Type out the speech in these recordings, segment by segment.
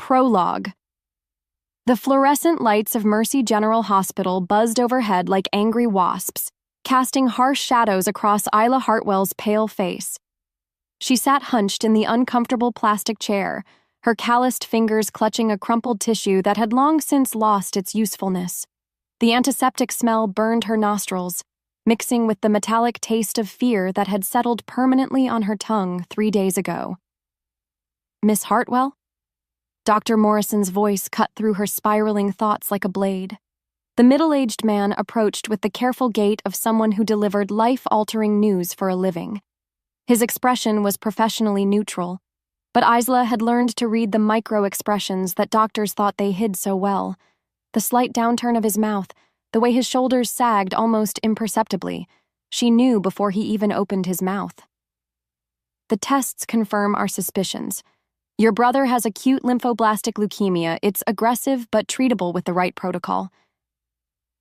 Prologue. The fluorescent lights of Mercy General Hospital buzzed overhead like angry wasps, casting harsh shadows across Isla Hartwell's pale face. She sat hunched in the uncomfortable plastic chair, her calloused fingers clutching a crumpled tissue that had long since lost its usefulness. The antiseptic smell burned her nostrils, mixing with the metallic taste of fear that had settled permanently on her tongue 3 days ago. "Miss Hartwell?" Dr. Morrison's voice cut through her spiraling thoughts like a blade. The middle-aged man approached with the careful gait of someone who delivered life-altering news for a living. His expression was professionally neutral, but Isla had learned to read the micro-expressions that doctors thought they hid so well. The slight downturn of his mouth, the way his shoulders sagged almost imperceptibly, she knew before he even opened his mouth. "The tests confirm our suspicions. Your brother has acute lymphoblastic leukemia. It's aggressive but treatable with the right protocol."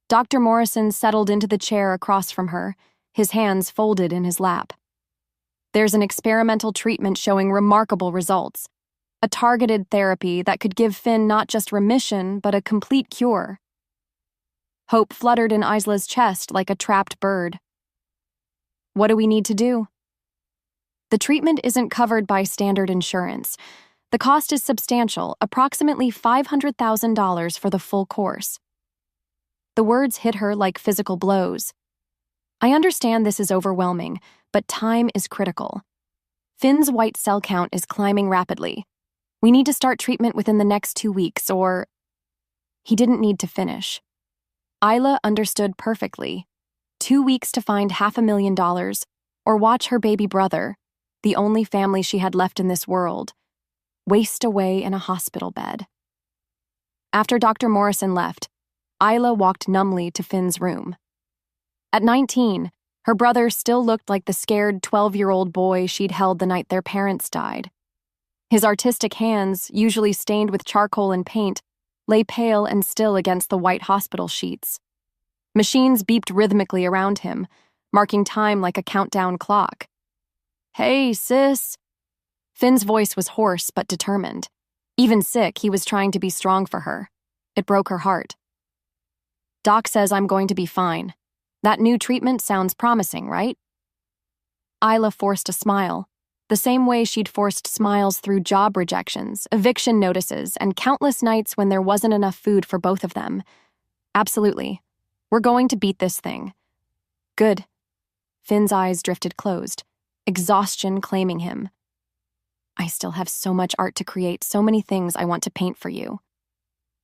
Dr. Morrison settled into the chair across from her, his hands folded in his lap. "There's an experimental treatment showing remarkable results. A targeted therapy that could give Finn not just remission, but a complete cure." Hope fluttered in Isla's chest like a trapped bird. "What do we need to do?" "The treatment isn't covered by standard insurance. The cost is substantial, approximately $500,000 for the full course." The words hit her like physical blows. "I understand this is overwhelming, but time is critical. Finn's white cell count is climbing rapidly. We need to start treatment within the next 2 weeks, or—" He didn't need to finish. Isla understood perfectly. 2 weeks to find $500,000, or watch her baby brother, the only family she had left in this world, waste away in a hospital bed. After Dr. Morrison left, Isla walked numbly to Finn's room. At 19, her brother still looked like the scared 12-year-old boy she'd held the night their parents died. His artistic hands, usually stained with charcoal and paint, lay pale and still against the white hospital sheets. Machines beeped rhythmically around him, marking time like a countdown clock. "Hey, sis." Finn's voice was hoarse but determined. Even sick, he was trying to be strong for her. It broke her heart. "Doc says I'm going to be fine. That new treatment sounds promising, right?" Isla forced a smile, the same way she'd forced smiles through job rejections, eviction notices, and countless nights when there wasn't enough food for both of them. "Absolutely. We're going to beat this thing." "Good." Finn's eyes drifted closed, exhaustion claiming him. "I still have so much art to create, so many things I want to paint for you."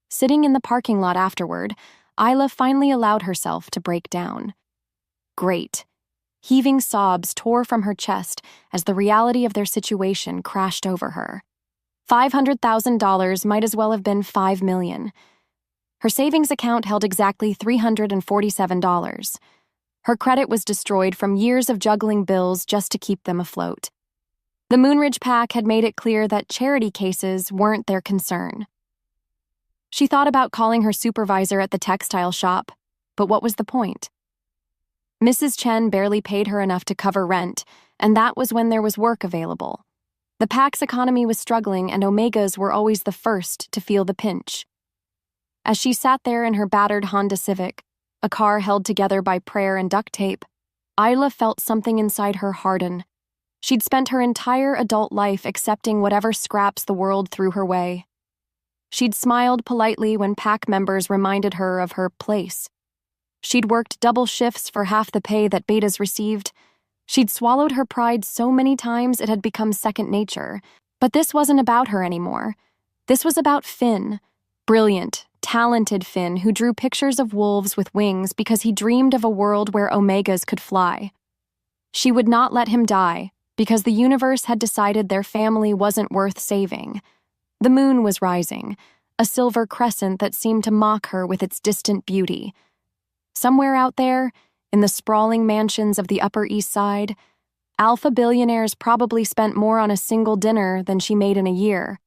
Sitting in the parking lot afterward, Isla finally allowed herself to break down. Great. Heaving sobs tore from her chest as the reality of their situation crashed over her. $500,000 might as well have been $5 million. Her savings account held exactly $347. Her credit was destroyed from years of juggling bills just to keep them afloat. The Moonridge PAC had made it clear that charity cases weren't their concern. She thought about calling her supervisor at the textile shop, but what was the point? Mrs. Chen barely paid her enough to cover rent, and that was when there was work available. The PAC's economy was struggling, and Omegas were always the first to feel the pinch. As she sat there in her battered Honda Civic, a car held together by prayer and duct tape, Isla felt something inside her harden. She'd spent her entire adult life accepting whatever scraps the world threw her way. She'd smiled politely when PAC members reminded her of her place. She'd worked double shifts for half the pay that betas received. She'd swallowed her pride so many times it had become second nature. But this wasn't about her anymore. This was about Finn. Brilliant, talented Finn who drew pictures of wolves with wings because he dreamed of a world where Omegas could fly. She would not let him die because the universe had decided their family wasn't worth saving. The moon was rising, a silver crescent that seemed to mock her with its distant beauty. Somewhere out there, in the sprawling mansions of the Upper East Side, alpha billionaires probably spent more on a single dinner than she made in a year.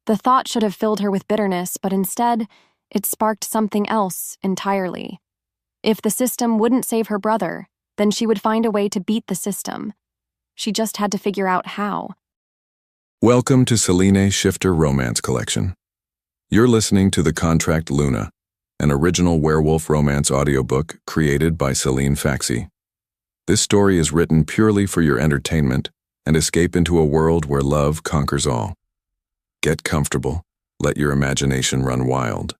The thought should have filled her with bitterness, but instead, it sparked something else entirely. If the system wouldn't save her brother, then she would find a way to beat the system. She just had to figure out how. Welcome to Celine Shifter Romance Collection. You're listening to The Contract Luna, an original werewolf romance audiobook created by Celine Faxi. This story is written purely for your entertainment and escape into a world where love conquers all. Get comfortable, let your imagination run wild,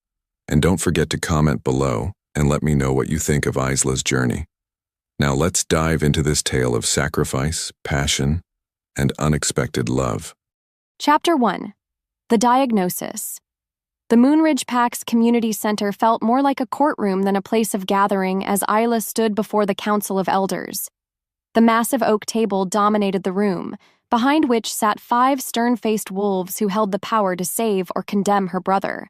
and don't forget to comment below and let me know what you think of Isla's journey. Now let's dive into this tale of sacrifice, passion, and unexpected love. Chapter 1. The Diagnosis. The Moonridge PAC's community center felt more like a courtroom than a place of gathering as Isla stood before the Council of Elders. The massive oak table dominated the room, behind which sat 5 stern-faced wolves who held the power to save or condemn her brother.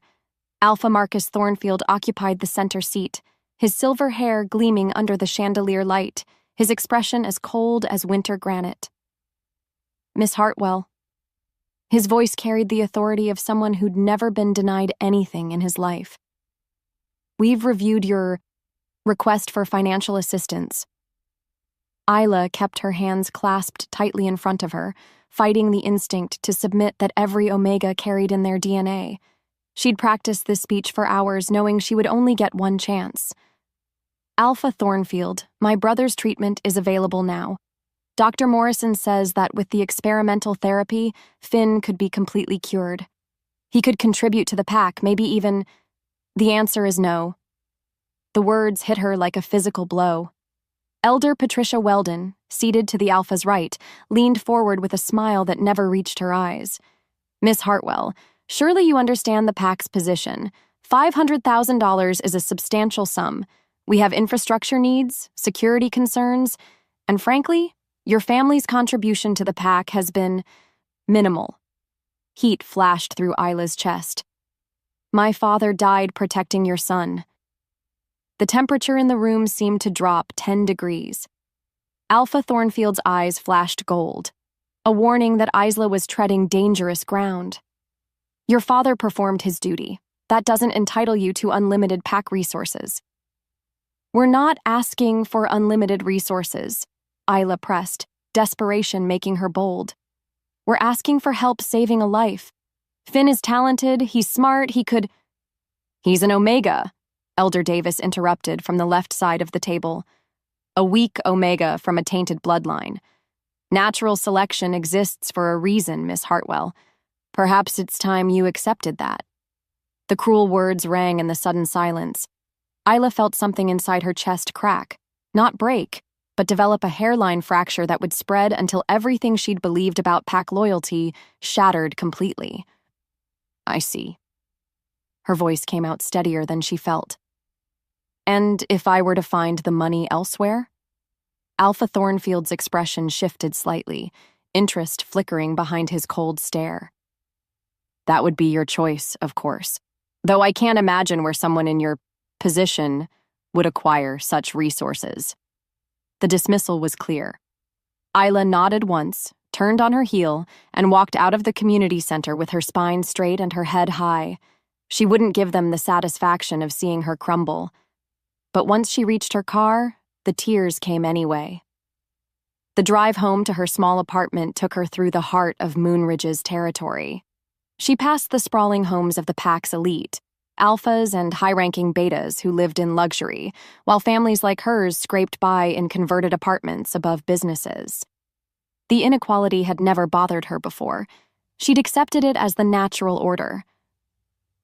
Alpha Marcus Thornfield occupied the center seat, his silver hair gleaming under the chandelier light, his expression as cold as winter granite. Miss Hartwell. His voice carried the authority of someone who'd never been denied anything in his life. We've reviewed your request for financial assistance. Isla kept her hands clasped tightly in front of her, fighting the instinct to submit that every Omega carried in their DNA. She'd practiced this speech for hours, knowing she would only get one chance. Alpha Thornfield, my brother's treatment is available now. Dr. Morrison says that with the experimental therapy, Finn could be completely cured. He could contribute to the PAC, maybe even... The answer is no. The words hit her like a physical blow. Elder Patricia Weldon, seated to the Alpha's right, leaned forward with a smile that never reached her eyes. Miss Hartwell, surely you understand the PAC's position. $500,000 is a substantial sum. We have infrastructure needs, security concerns, and frankly, your family's contribution to the PAC has been minimal. Heat flashed through Isla's chest. My father died protecting your son. The temperature in the room seemed to drop 10 degrees. Alpha Thornfield's eyes flashed gold, a warning that Isla was treading dangerous ground. Your father performed his duty. That doesn't entitle you to unlimited PAC resources. We're not asking for unlimited resources, Isla pressed, desperation making her bold. We're asking for help saving a life. Finn is talented, he's smart, He's an Omega, Elder Davis interrupted from the left side of the table. A weak Omega from a tainted bloodline. Natural selection exists for a reason, Miss Hartwell. Perhaps it's time you accepted that. The cruel words rang in the sudden silence. Isla felt something inside her chest crack, not break, but develop a hairline fracture that would spread until everything she'd believed about PAC loyalty shattered completely. I see. Her voice came out steadier than she felt. And if I were to find the money elsewhere? Alpha Thornfield's expression shifted slightly, interest flickering behind his cold stare. That would be your choice, of course, though I can't imagine where someone in your position would acquire such resources. The dismissal was clear. Isla nodded once, turned on her heel, and walked out of the community center with her spine straight and her head high. She wouldn't give them the satisfaction of seeing her crumble. But once she reached her car, the tears came anyway. The drive home to her small apartment took her through the heart of Moonridge's territory. She passed the sprawling homes of the PAC's elite, alphas and high-ranking betas who lived in luxury, while families like hers scraped by in converted apartments above businesses. The inequality had never bothered her before. She'd accepted it as the natural order.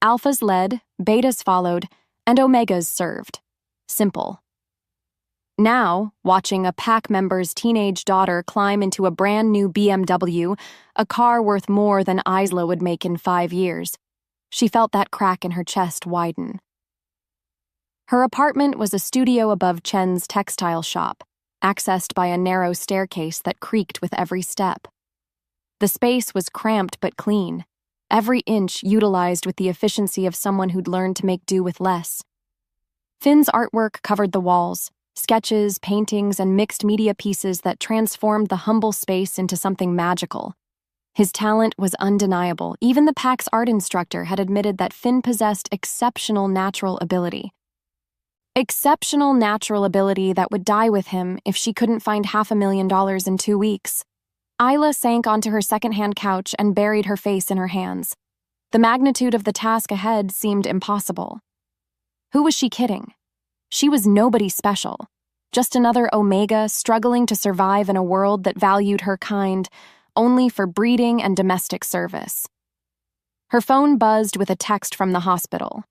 Alphas led, betas followed, and omegas served. Simple. Now, watching a PAC member's teenage daughter climb into a brand new BMW, a car worth more than Isla would make in 5 years, she felt that crack in her chest widen. Her apartment was a studio above Chen's textile shop, accessed by a narrow staircase that creaked with every step. The space was cramped but clean, every inch utilized with the efficiency of someone who'd learned to make do with less. Finn's artwork covered the walls, sketches, paintings, and mixed media pieces that transformed the humble space into something magical. His talent was undeniable. Even the PAC's art instructor had admitted that Finn possessed exceptional natural ability. Exceptional natural ability that would die with him if she couldn't find $500,000 in 2 weeks. Isla sank onto her second-hand couch and buried her face in her hands. The magnitude of the task ahead seemed impossible. Who was she kidding? She was nobody special, just another Omega struggling to survive in a world that valued her kind only for breeding and domestic service. Her phone buzzed with a text from the hospital.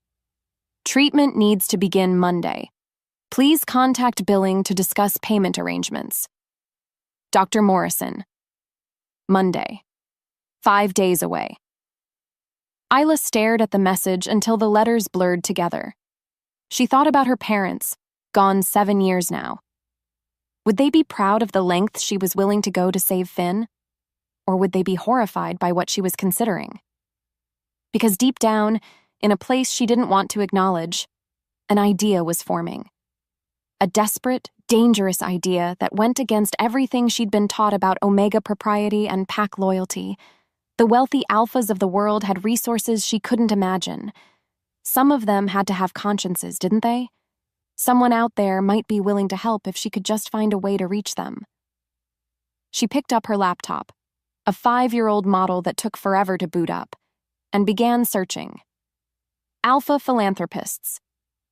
Treatment needs to begin Monday. Please contact billing to discuss payment arrangements. Dr. Morrison. Monday. 5 days away. Isla stared at the message until the letters blurred together. She thought about her parents, gone 7 years now. Would they be proud of the lengths she was willing to go to save Finn? Or would they be horrified by what she was considering? Because deep down, in a place she didn't want to acknowledge, an idea was forming. A desperate, dangerous idea that went against everything she'd been taught about Omega propriety and pack loyalty. The wealthy alphas of the world had resources she couldn't imagine. Some of them had to have consciences, didn't they? Someone out there might be willing to help if she could just find a way to reach them. She picked up her laptop, a 5-year-old model that took forever to boot up, and began searching. Alpha philanthropists,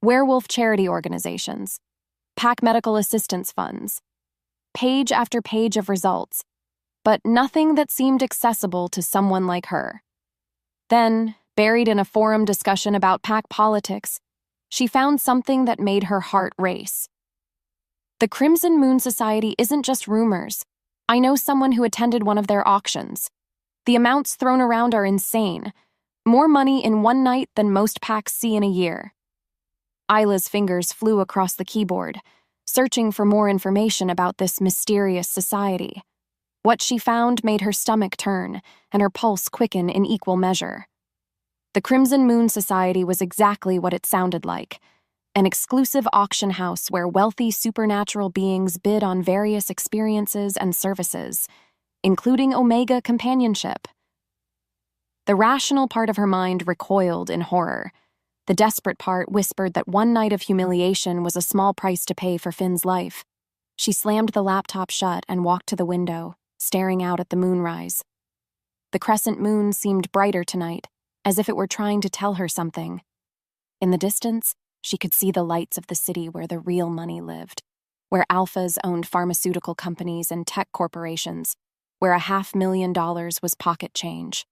werewolf charity organizations, pack medical assistance funds, page after page of results, but nothing that seemed accessible to someone like her. Then, buried in a forum discussion about pack politics, she found something that made her heart race. The Crimson Moon Society isn't just rumors. I know someone who attended one of their auctions. The amounts thrown around are insane. More money in one night than most packs see in a year. Isla's fingers flew across the keyboard, searching for more information about this mysterious society. What she found made her stomach turn and her pulse quicken in equal measure. The Crimson Moon Society was exactly what it sounded like, an exclusive auction house where wealthy supernatural beings bid on various experiences and services, including Omega companionship. The rational part of her mind recoiled in horror. The desperate part whispered that one night of humiliation was a small price to pay for Finn's life. She slammed the laptop shut and walked to the window, staring out at the moonrise. The crescent moon seemed brighter tonight, as if it were trying to tell her something. In the distance, she could see the lights of the city where the real money lived, where alphas owned pharmaceutical companies and tech corporations, where $500,000 was pocket change.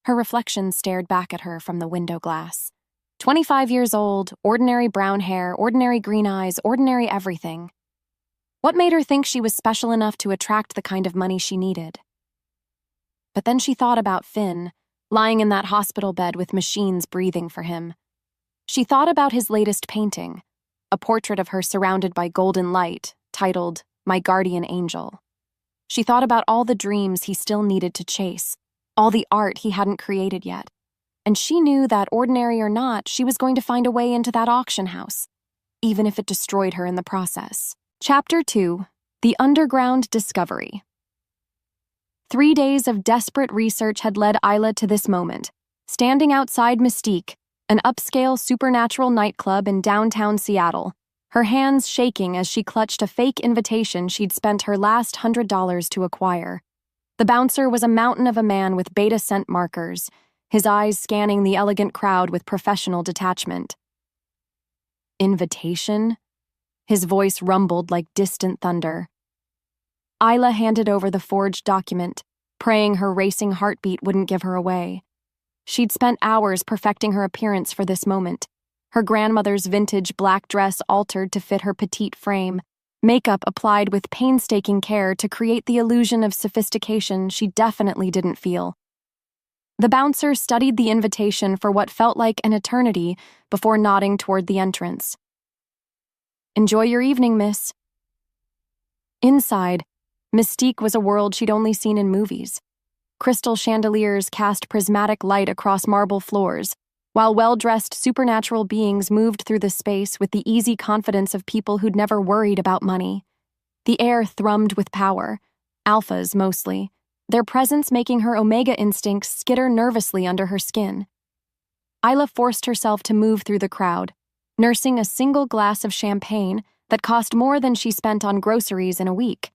Her reflection stared back at her from the window glass. 25 years old, ordinary brown hair, ordinary green eyes, ordinary everything. What made her think she was special enough to attract the kind of money she needed? But then she thought about Finn, lying in that hospital bed with machines breathing for him. She thought about his latest painting, a portrait of her surrounded by golden light, titled, "My Guardian Angel." She thought about all the dreams he still needed to chase, all the art he hadn't created yet. And she knew that, ordinary or not, she was going to find a way into that auction house, even if it destroyed her in the process. Chapter 2: The Underground Discovery. 3 days of desperate research had led Isla to this moment, standing outside Mystique, an upscale supernatural nightclub in downtown Seattle, her hands shaking as she clutched a fake invitation she'd spent her last $100 to acquire. The bouncer was a mountain of a man with beta scent markers, his eyes scanning the elegant crowd with professional detachment. Invitation? His voice rumbled like distant thunder. Isla handed over the forged document, praying her racing heartbeat wouldn't give her away. She'd spent hours perfecting her appearance for this moment, her grandmother's vintage black dress altered to fit her petite frame, makeup applied with painstaking care to create the illusion of sophistication she definitely didn't feel. The bouncer studied the invitation for what felt like an eternity before nodding toward the entrance. "Enjoy your evening, miss." Inside, Mystique was a world she'd only seen in movies. Crystal chandeliers cast prismatic light across marble floors, while well-dressed supernatural beings moved through the space with the easy confidence of people who'd never worried about money. The air thrummed with power, alphas mostly, their presence making her Omega instincts skitter nervously under her skin. Isla forced herself to move through the crowd, nursing a single glass of champagne that cost more than she spent on groceries in a week.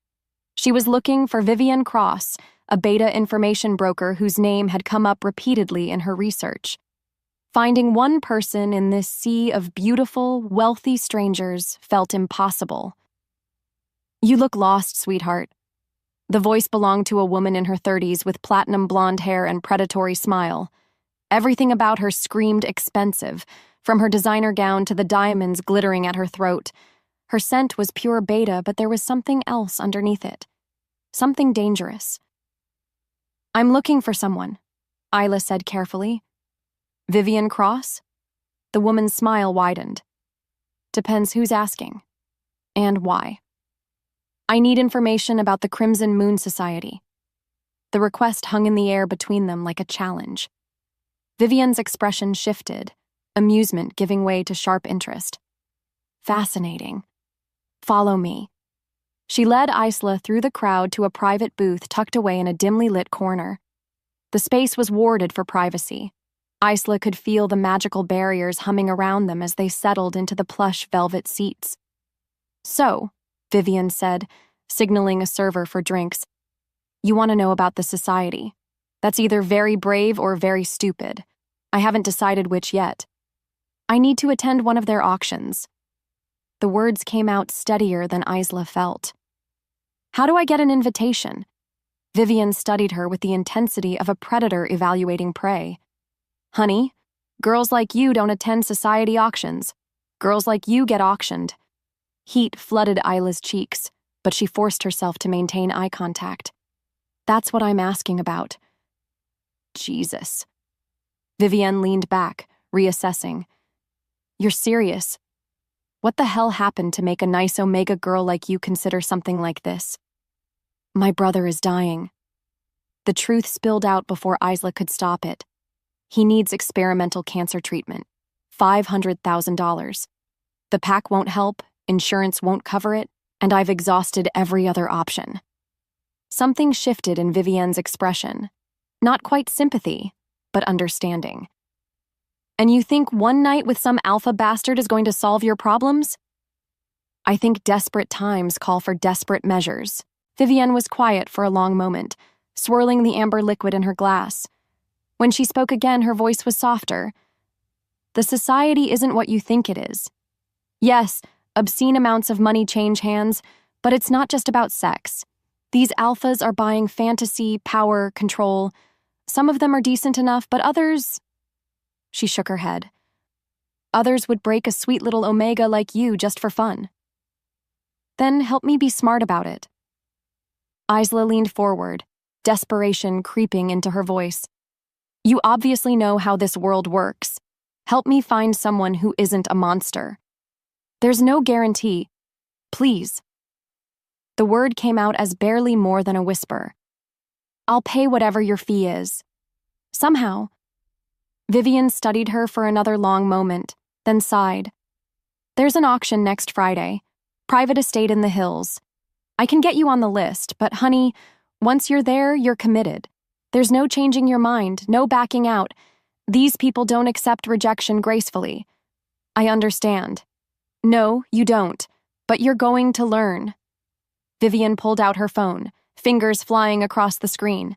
She was looking for Vivian Cross, a beta information broker whose name had come up repeatedly in her research. Finding one person in this sea of beautiful, wealthy strangers felt impossible. "You look lost, sweetheart." The voice belonged to a woman in her 30s with platinum blonde hair and predatory smile. Everything about her screamed expensive, from her designer gown to the diamonds glittering at her throat. Her scent was pure beta, but there was something else underneath it. Something dangerous. "I'm looking for someone," Isla said carefully. "Vivian Cross?" The woman's smile widened. "Depends who's asking. And why." "I need information about the Crimson Moon Society." The request hung in the air between them like a challenge. Vivian's expression shifted, amusement giving way to sharp interest. "Fascinating. Follow me." She led Isla through the crowd to a private booth tucked away in a dimly lit corner. The space was warded for privacy. Isla could feel the magical barriers humming around them as they settled into the plush velvet seats. "So," Vivian said, signaling a server for drinks, "you want to know about the society. That's either very brave or very stupid. I haven't decided which yet. I need to attend one of their auctions." The words came out steadier than Isla felt. "How do I get an invitation?" Vivian studied her with the intensity of a predator evaluating prey. "Honey, girls like you don't attend society auctions. Girls like you get auctioned." Heat flooded Isla's cheeks, but she forced herself to maintain eye contact. "That's what I'm asking about." "Jesus." Vivian leaned back, reassessing. "You're serious? What the hell happened to make a nice Omega girl like you consider something like this?" "My brother is dying." The truth spilled out before Isla could stop it. "He needs experimental cancer treatment. $500,000. The pack won't help, insurance won't cover it, and I've exhausted every other option." Something shifted in Vivian's expression. Not quite sympathy, but understanding. "And you think one night with some alpha bastard is going to solve your problems?" "I think desperate times call for desperate measures." Vivian was quiet for a long moment, swirling the amber liquid in her glass. When she spoke again, her voice was softer. "The society isn't what you think it is. Yes, obscene amounts of money change hands, but it's not just about sex. These alphas are buying fantasy, power, control. Some of them are decent enough, but others..." She shook her head. "Others would break a sweet little Omega like you just for fun." "Then help me be smart about it." Isla leaned forward, desperation creeping into her voice. "You obviously know how this world works. Help me find someone who isn't a monster. There's no guarantee. Please." The word came out as barely more than a whisper. "I'll pay whatever your fee is." Somehow. Vivian studied her for another long moment, then sighed. "There's an auction next Friday. Private estate in the hills. I can get you on the list, but honey, once you're there, you're committed. There's no changing your mind, no backing out. These people don't accept rejection gracefully." "I understand." "No, you don't, but you're going to learn." Vivian pulled out her phone, fingers flying across the screen.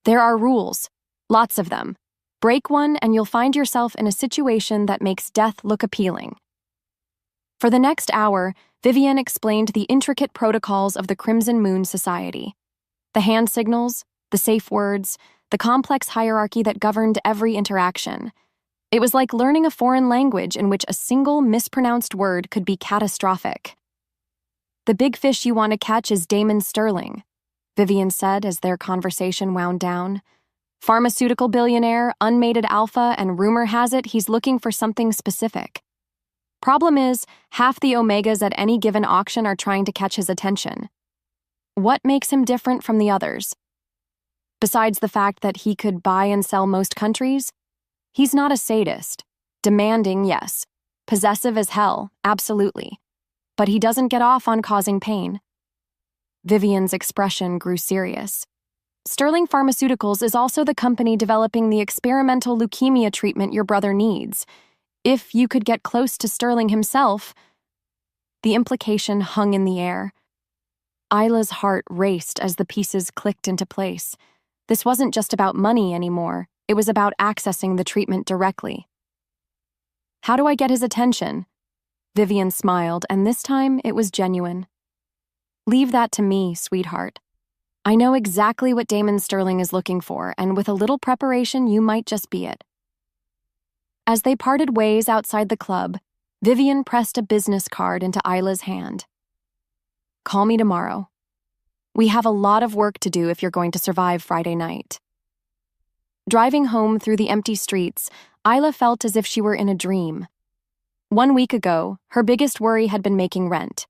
"There are rules, lots of them. Break one and you'll find yourself in a situation that makes death look appealing." For the next hour, Vivian explained the intricate protocols of the Crimson Moon Society. The hand signals, the safe words, the complex hierarchy that governed every interaction. It was like learning a foreign language in which a single mispronounced word could be catastrophic. "The big fish you want to catch is Damon Sterling," Vivian said as their conversation wound down. "Pharmaceutical billionaire, unmated alpha, and rumor has it he's looking for something specific. Problem is, half the Omegas at any given auction are trying to catch his attention. What makes him different from the others? Besides the fact that he could buy and sell most countries, he's not a sadist. Demanding, yes. Possessive as hell, absolutely. But he doesn't get off on causing pain." Vivian's expression grew serious. "Sterling Pharmaceuticals is also the company developing the experimental leukemia treatment your brother needs. If you could get close to Sterling himself..." The implication hung in the air. Isla's heart raced as the pieces clicked into place. This wasn't just about money anymore. It was about accessing the treatment directly. "How do I get his attention?" Vivian smiled, and this time it was genuine. "Leave that to me, sweetheart. I know exactly what Damon Sterling is looking for, and with a little preparation, you might just be it." As they parted ways outside the club, Vivian pressed a business card into Isla's hand. "Call me tomorrow. We have a lot of work to do if you're going to survive Friday night." Driving home through the empty streets, Isla felt as if she were in a dream. 1 week ago, her biggest worry had been making rent.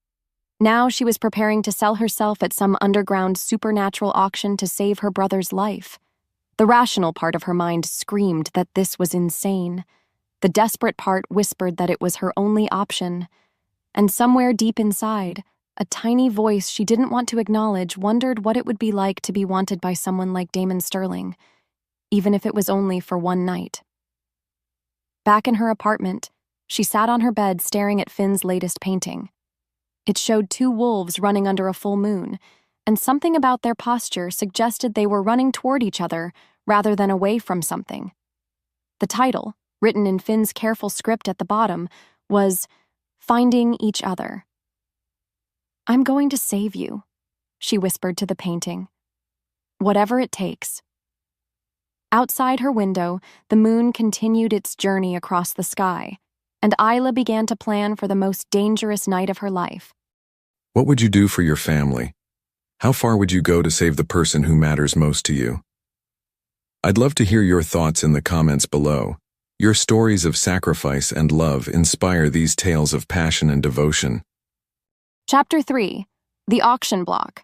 Now she was preparing to sell herself at some underground supernatural auction to save her brother's life. The rational part of her mind screamed that this was insane. The desperate part whispered that it was her only option. And somewhere deep inside, a tiny voice she didn't want to acknowledge wondered what it would be like to be wanted by someone like Damon Sterling, even if it was only for one night. Back in her apartment, she sat on her bed staring at Finn's latest painting. It showed 2 wolves running under a full moon, and something about their posture suggested they were running toward each other rather than away from something. The title, written in Finn's careful script at the bottom, was "Finding Each Other." "I'm going to save you," she whispered to the painting. "Whatever it takes." Outside her window, the moon continued its journey across the sky, and Isla began to plan for the most dangerous night of her life. What would you do for your family? How far would you go to save the person who matters most to you? I'd love to hear your thoughts in the comments below. Your stories of sacrifice and love inspire these tales of passion and devotion. Chapter 3: The Auction Block.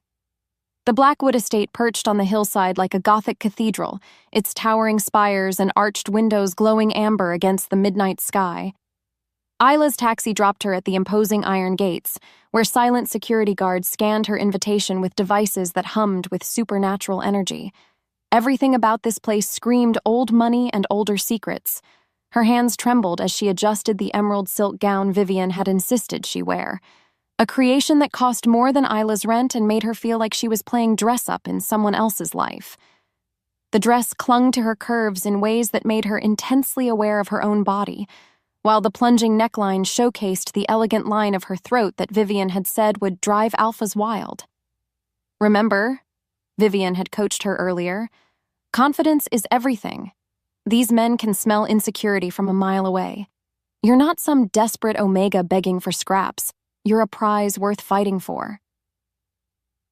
The Blackwood estate perched on the hillside like a Gothic cathedral, its towering spires and arched windows glowing amber against the midnight sky. Isla's taxi dropped her at the imposing iron gates, where silent security guards scanned her invitation with devices that hummed with supernatural energy. Everything about this place screamed old money and older secrets. Her hands trembled as she adjusted the emerald silk gown Vivian had insisted she wear. A creation that cost more than Isla's rent and made her feel like she was playing dress-up in someone else's life. The dress clung to her curves in ways that made her intensely aware of her own body, while the plunging neckline showcased the elegant line of her throat that Vivian had said would drive alphas wild. "Remember," Vivian had coached her earlier, "confidence is everything. These men can smell insecurity from a mile away. You're not some desperate Omega begging for scraps. You're a prize worth fighting for."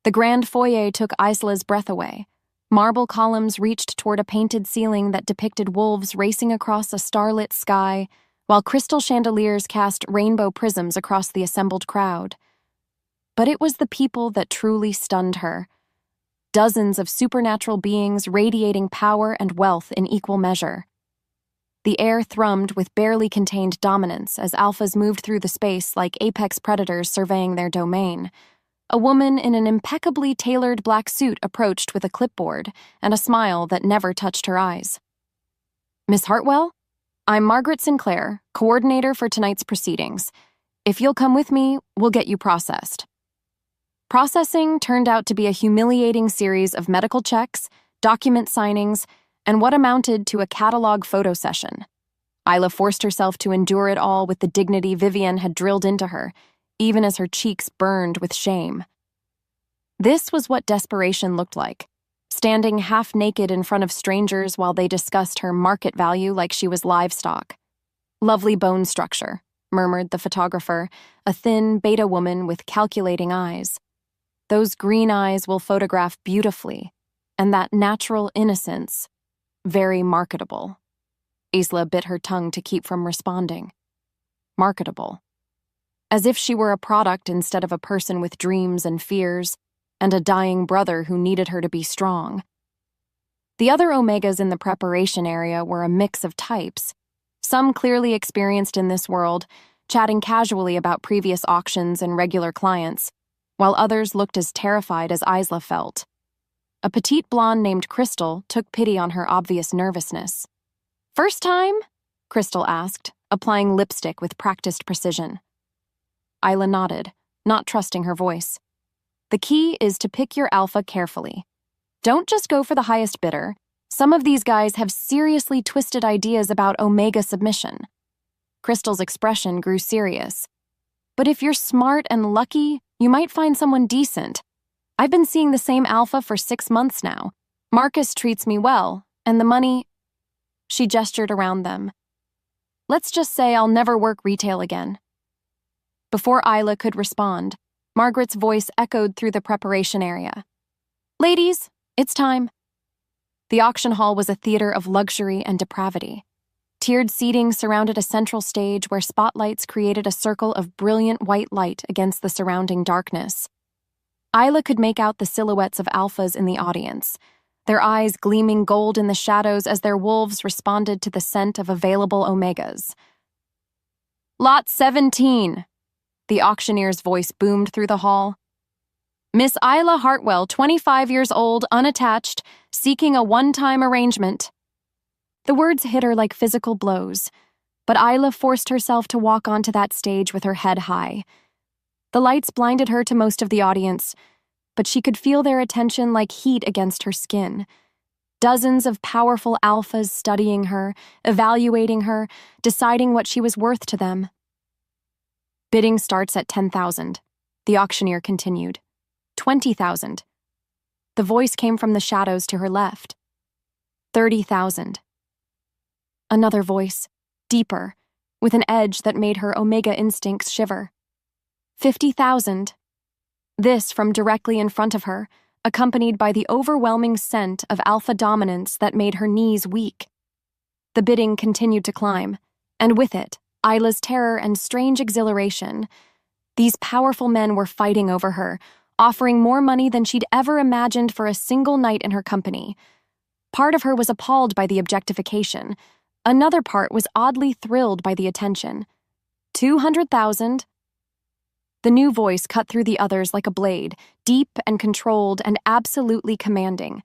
The grand foyer took Isla's breath away. Marble columns reached toward a painted ceiling that depicted wolves racing across a starlit sky, while crystal chandeliers cast rainbow prisms across the assembled crowd. But it was the people that truly stunned her. Dozens of supernatural beings radiating power and wealth in equal measure. The air thrummed with barely contained dominance as alphas moved through the space like apex predators surveying their domain. A woman in an impeccably tailored black suit approached with a clipboard and a smile that never touched her eyes. "Miss Hartwell? I'm Margaret Sinclair, coordinator for tonight's proceedings. If you'll come with me, we'll get you processed." Processing turned out to be a humiliating series of medical checks, document signings, and what amounted to a catalog photo session. Isla forced herself to endure it all with the dignity Vivian had drilled into her, even as her cheeks burned with shame. This was what desperation looked like, standing half-naked in front of strangers while they discussed her market value like she was livestock. "Lovely bone structure," murmured the photographer, a thin beta woman with calculating eyes. "Those green eyes will photograph beautifully, and that natural innocence, very marketable." Isla bit her tongue to keep from responding. Marketable. As if she were a product instead of a person with dreams and fears, and a dying brother who needed her to be strong. The other Omegas in the preparation area were a mix of types, some clearly experienced in this world, chatting casually about previous auctions and regular clients, while others looked as terrified as Isla felt. A petite blonde named Crystal took pity on her obvious nervousness. "First time?" Crystal asked, applying lipstick with practiced precision. Isla nodded, not trusting her voice. The key is to pick your alpha carefully. Don't just go for the highest bidder. Some of these guys have seriously twisted ideas about omega submission. Crystal's expression grew serious. But if you're smart and lucky, you might find someone decent. I've been seeing the same alpha for 6 months now. Marcus treats me well, and the money... She gestured around them. Let's just say I'll never work retail again. Before Isla could respond, Margaret's voice echoed through the preparation area. Ladies, it's time. The auction hall was a theater of luxury and depravity. Tiered seating surrounded a central stage where spotlights created a circle of brilliant white light against the surrounding darkness. Isla could make out the silhouettes of alphas in the audience, their eyes gleaming gold in the shadows as their wolves responded to the scent of available omegas. Lot 17, the auctioneer's voice boomed through the hall. Miss Isla Hartwell, 25 years old, unattached, seeking a one-time arrangement. The words hit her like physical blows, but Isla forced herself to walk onto that stage with her head high. The lights blinded her to most of the audience, but she could feel their attention like heat against her skin. Dozens of powerful alphas studying her, evaluating her, deciding what she was worth to them. Bidding starts at 10,000, the auctioneer continued. 20,000. The voice came from the shadows to her left. 30,000. Another voice, deeper, with an edge that made her omega instincts shiver. 50,000. This from directly in front of her, accompanied by the overwhelming scent of alpha dominance that made her knees weak. The bidding continued to climb, and with it, Isla's terror and strange exhilaration. These powerful men were fighting over her, offering more money than she'd ever imagined for a single night in her company. Part of her was appalled by the objectification. Another part was oddly thrilled by the attention. 200,000. The new voice cut through the others like a blade, deep and controlled and absolutely commanding.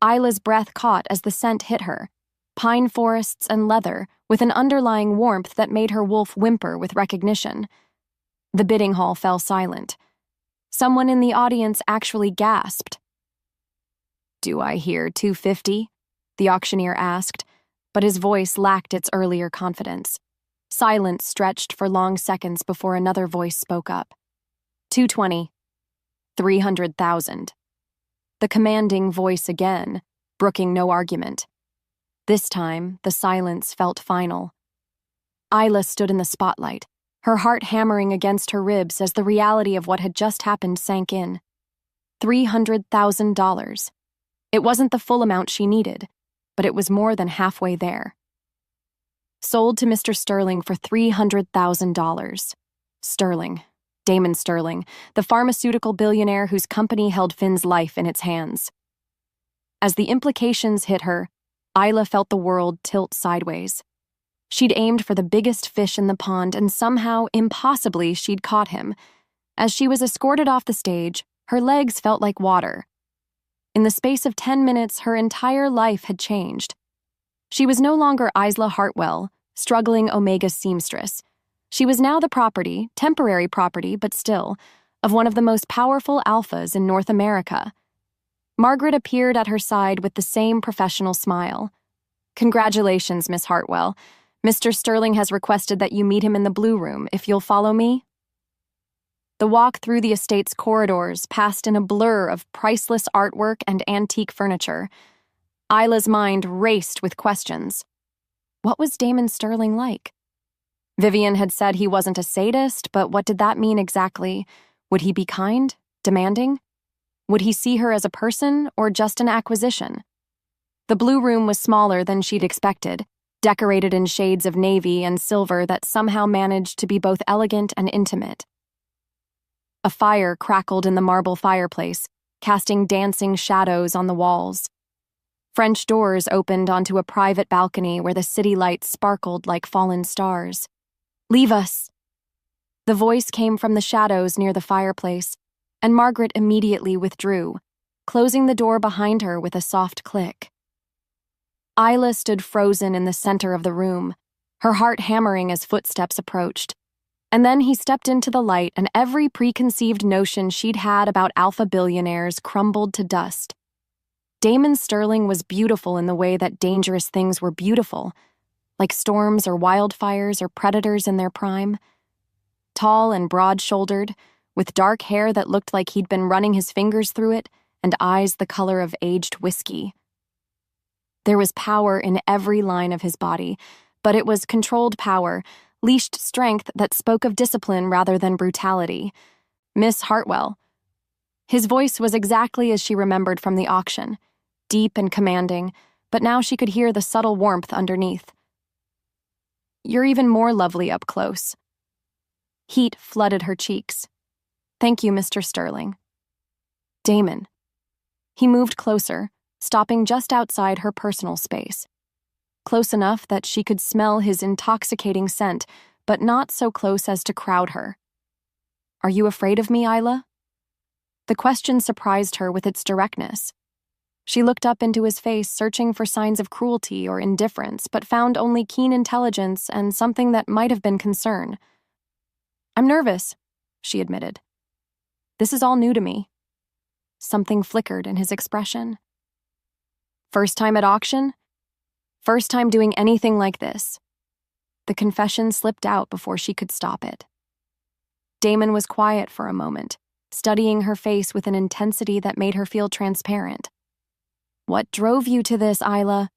Isla's breath caught as the scent hit her. Pine forests and leather, with an underlying warmth that made her wolf whimper with recognition. The bidding hall fell silent. Someone in the audience actually gasped. Do I hear 250? The auctioneer asked, but his voice lacked its earlier confidence. Silence stretched for long seconds before another voice spoke up. 220. 300,000. The commanding voice again, brooking no argument. This time, the silence felt final. Isla stood in the spotlight, her heart hammering against her ribs as the reality of what had just happened sank in. $300,000. It wasn't the full amount she needed, but it was more than halfway there. Sold to Mr. Sterling for $300,000. Sterling, Damon Sterling, the pharmaceutical billionaire whose company held Finn's life in its hands. As the implications hit her, Isla felt the world tilt sideways. She'd aimed for the biggest fish in the pond, and somehow, impossibly, she'd caught him. As she was escorted off the stage, her legs felt like water. In the space of 10 minutes, her entire life had changed. She was no longer Isla Hartwell, struggling omega seamstress. She was now the property, temporary property, but still, of one of the most powerful alphas in North America. Margaret appeared at her side with the same professional smile. Congratulations, Miss Hartwell. Mr. Sterling has requested that you meet him in the Blue Room, if you'll follow me. The walk through the estate's corridors passed in a blur of priceless artwork and antique furniture. Isla's mind raced with questions. What was Damon Sterling like? Vivian had said he wasn't a sadist, but what did that mean exactly? Would he be kind? Demanding? Would he see her as a person or just an acquisition? The Blue Room was smaller than she'd expected, decorated in shades of navy and silver that somehow managed to be both elegant and intimate. A fire crackled in the marble fireplace, casting dancing shadows on the walls. French doors opened onto a private balcony where the city lights sparkled like fallen stars. Leave us! The voice came from the shadows near the fireplace, and Margaret immediately withdrew, closing the door behind her with a soft click. Isla stood frozen in the center of the room, her heart hammering as footsteps approached. And then he stepped into the light, and every preconceived notion she'd had about alpha billionaires crumbled to dust. Damon Sterling was beautiful in the way that dangerous things were beautiful, like storms or wildfires or predators in their prime. Tall and broad-shouldered, with dark hair that looked like he'd been running his fingers through it, and eyes the color of aged whiskey. There was power in every line of his body, but it was controlled power, leashed strength that spoke of discipline rather than brutality. Miss Hartwell. His voice was exactly as she remembered from the auction, deep and commanding, but now she could hear the subtle warmth underneath. You're even more lovely up close. Heat flooded her cheeks. Thank you, Mr. Sterling. Damon. He moved closer, stopping just outside her personal space. Close enough that she could smell his intoxicating scent, but not so close as to crowd her. Are you afraid of me, Isla? The question surprised her with its directness. She looked up into his face, searching for signs of cruelty or indifference, but found only keen intelligence and something that might have been concern. I'm nervous, she admitted. This is all new to me. Something flickered in his expression. First time at auction? First time doing anything like this. The confession slipped out before she could stop it. Damon was quiet for a moment, studying her face with an intensity that made her feel transparent. What drove you to this, Isla?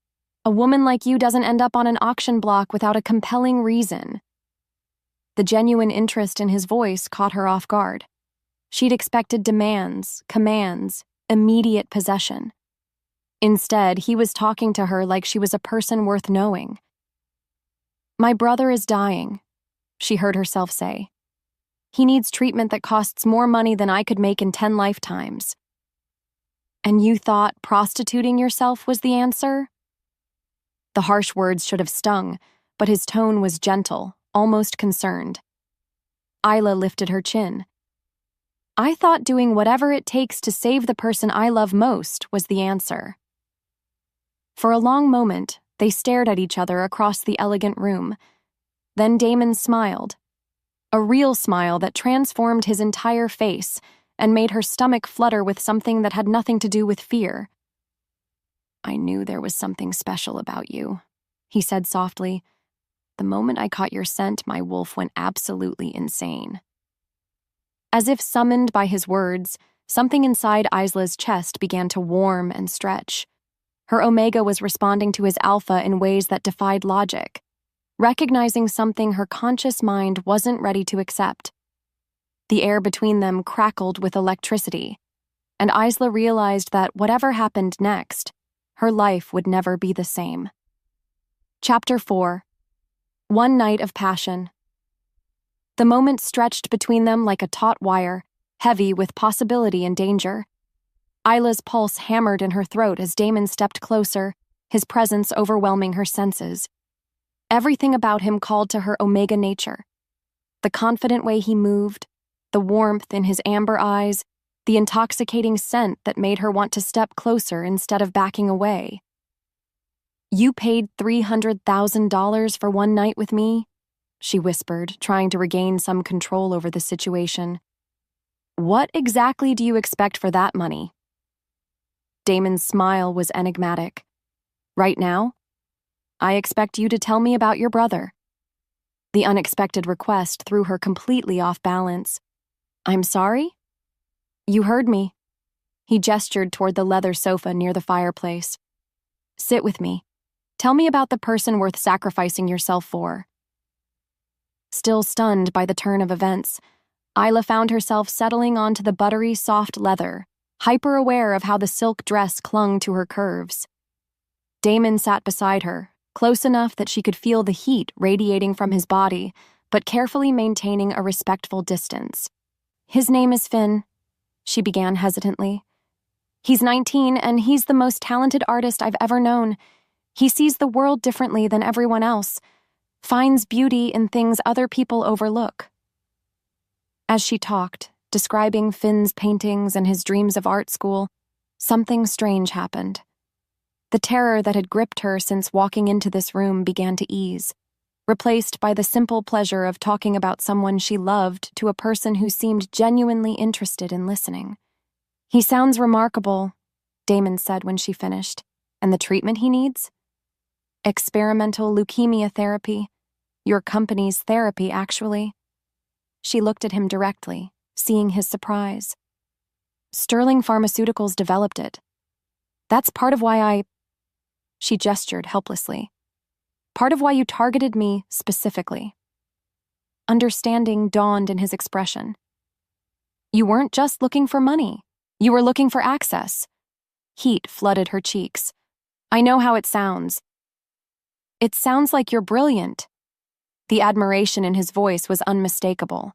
A woman like you doesn't end up on an auction block without a compelling reason. The genuine interest in his voice caught her off guard. She'd expected demands, commands, immediate possession. Instead, he was talking to her like she was a person worth knowing. My brother is dying, she heard herself say. He needs treatment that costs more money than I could make in 10 lifetimes. And you thought prostituting yourself was the answer? The harsh words should have stung, but his tone was gentle, almost concerned. Isla lifted her chin. I thought doing whatever it takes to save the person I love most was the answer. For a long moment, they stared at each other across the elegant room. Then Damon smiled. A real smile that transformed his entire face and made her stomach flutter with something that had nothing to do with fear. I knew there was something special about you, he said softly. The moment I caught your scent, my wolf went absolutely insane. As if summoned by his words, something inside Isla's chest began to warm and stretch. Her omega was responding to his alpha in ways that defied logic, recognizing something her conscious mind wasn't ready to accept. The air between them crackled with electricity, and Isla realized that whatever happened next, her life would never be the same. Chapter 4. One Night of Passion. The moment stretched between them like a taut wire, heavy with possibility and danger. Isla's pulse hammered in her throat as Damon stepped closer, his presence overwhelming her senses. Everything about him called to her omega nature. The confident way he moved, the warmth in his amber eyes, the intoxicating scent that made her want to step closer instead of backing away. You paid $300,000 for one night with me? She whispered, trying to regain some control over the situation. What exactly do you expect for that money? Damon's smile was enigmatic. Right now? I expect you to tell me about your brother. The unexpected request threw her completely off balance. I'm sorry? You heard me. He gestured toward the leather sofa near the fireplace. Sit with me. Tell me about the person worth sacrificing yourself for. Still stunned by the turn of events, Isla found herself settling onto the buttery, soft leather, hyper-aware of how the silk dress clung to her curves. Damon sat beside her, close enough that she could feel the heat radiating from his body, but carefully maintaining a respectful distance. His name is Finn, she began hesitantly. He's 19, and he's the most talented artist I've ever known. He sees the world differently than everyone else, finds beauty in things other people overlook. As she talked, describing Finn's paintings and his dreams of art school, something strange happened. The terror that had gripped her since walking into this room began to ease. replaced by the simple pleasure of talking about someone she loved to a person who seemed genuinely interested in listening. "He sounds remarkable," Damon said when she finished. "And the treatment he needs?" "Experimental leukemia therapy. Your company's therapy, actually." She looked at him directly, seeing his surprise. "Sterling Pharmaceuticals developed it. That's part of why I—" She gestured helplessly. "Part of why you targeted me specifically." Understanding dawned in his expression. "You weren't just looking for money. You were looking for access." Heat flooded her cheeks. "I know how it sounds." "It sounds like you're brilliant." The admiration in his voice was unmistakable.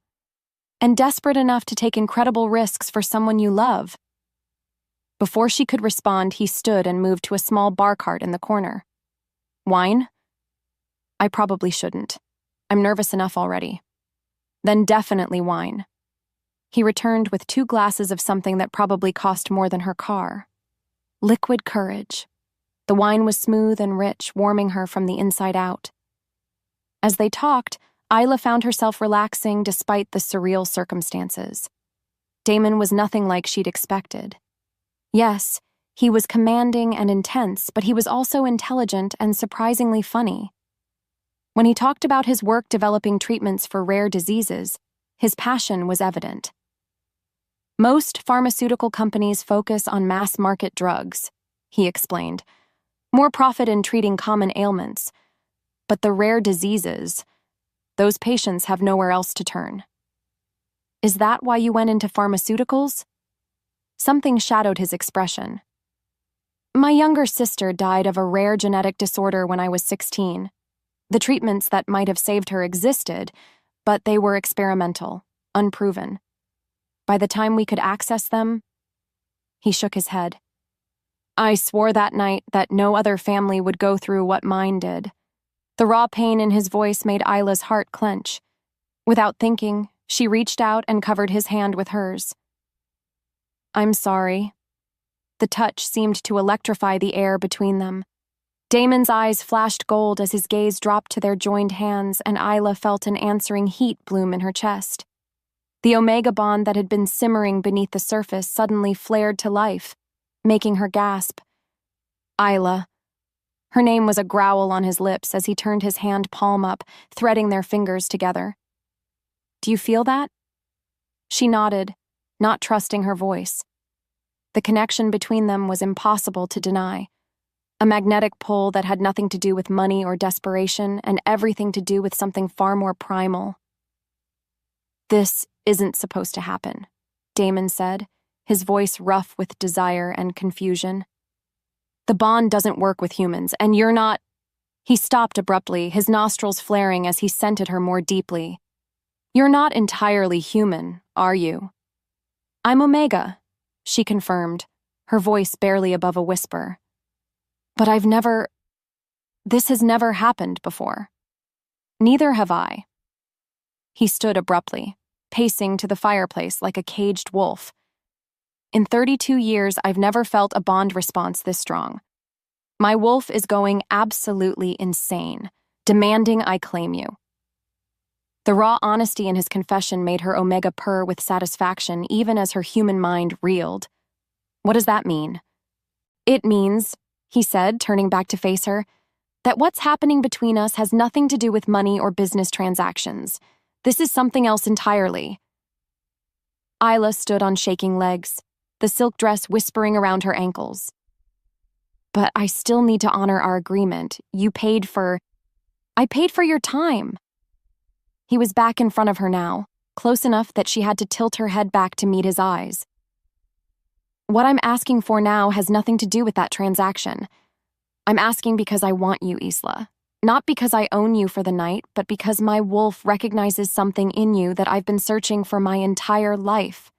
"And desperate enough to take incredible risks for someone you love." Before she could respond, he stood and moved to a small bar cart in the corner. "Wine?" "I probably shouldn't. I'm nervous enough already." "Then definitely wine." He returned with 2 glasses of something that probably cost more than her car. Liquid courage. The wine was smooth and rich, warming her from the inside out. As they talked, Isla found herself relaxing despite the surreal circumstances. Damon was nothing like she'd expected. Yes, he was commanding and intense, but he was also intelligent and surprisingly funny. When he talked about his work developing treatments for rare diseases, his passion was evident. "Most pharmaceutical companies focus on mass-market drugs," he explained. "More profit in treating common ailments. But the rare diseases, those patients have nowhere else to turn." "Is that why you went into pharmaceuticals?" Something shadowed his expression. "My younger sister died of a rare genetic disorder when I was 16. The treatments that might have saved her existed, but they were experimental, unproven. By the time we could access them—" He shook his head. "I swore that night that no other family would go through what mine did." The raw pain in his voice made Isla's heart clench. Without thinking, she reached out and covered his hand with hers. "I'm sorry." The touch seemed to electrify the air between them. Damon's eyes flashed gold as his gaze dropped to their joined hands, and Isla felt an answering heat bloom in her chest. The Omega bond that had been simmering beneath the surface suddenly flared to life, making her gasp. "Isla." Her name was a growl on his lips as he turned his hand palm up, threading their fingers together. "Do you feel that?" She nodded, not trusting her voice. The connection between them was impossible to deny. A magnetic pull that had nothing to do with money or desperation and everything to do with something far more primal. "This isn't supposed to happen," Damon said, his voice rough with desire and confusion. "The bond doesn't work with humans, and you're not—" He stopped abruptly, his nostrils flaring as he scented her more deeply. "You're not entirely human, are you?" "I'm Omega," she confirmed, her voice barely above a whisper. "But this has never happened before." "Neither have I." He stood abruptly, pacing to the fireplace like a caged wolf. "In 32 years, I've never felt a bond response this strong. My wolf is going absolutely insane, demanding I claim you." The raw honesty in his confession made her Omega purr with satisfaction even as her human mind reeled. "What does that mean?" "It means," he said, turning back to face her, "that what's happening between us has nothing to do with money or business transactions. This is something else entirely." Isla stood on shaking legs, the silk dress whispering around her ankles. "But I still need to honor our agreement. I paid for your time." He was back in front of her now, close enough that she had to tilt her head back to meet his eyes. "What I'm asking for now has nothing to do with that transaction. I'm asking because I want you, Isla. Not because I own you for the night, but because my wolf recognizes something in you that I've been searching for my entire life."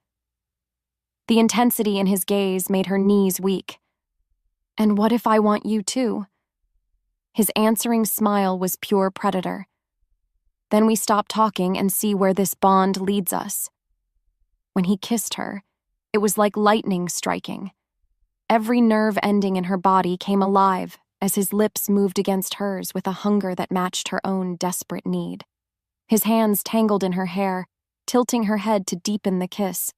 The intensity in his gaze made her knees weak. "And what if I want you too?" His answering smile was pure predator. "Then we stop talking and see where this bond leads us." When he kissed her, it was like lightning striking. Every nerve ending in her body came alive as his lips moved against hers with a hunger that matched her own desperate need. His hands tangled in her hair, tilting her head to deepen the kiss,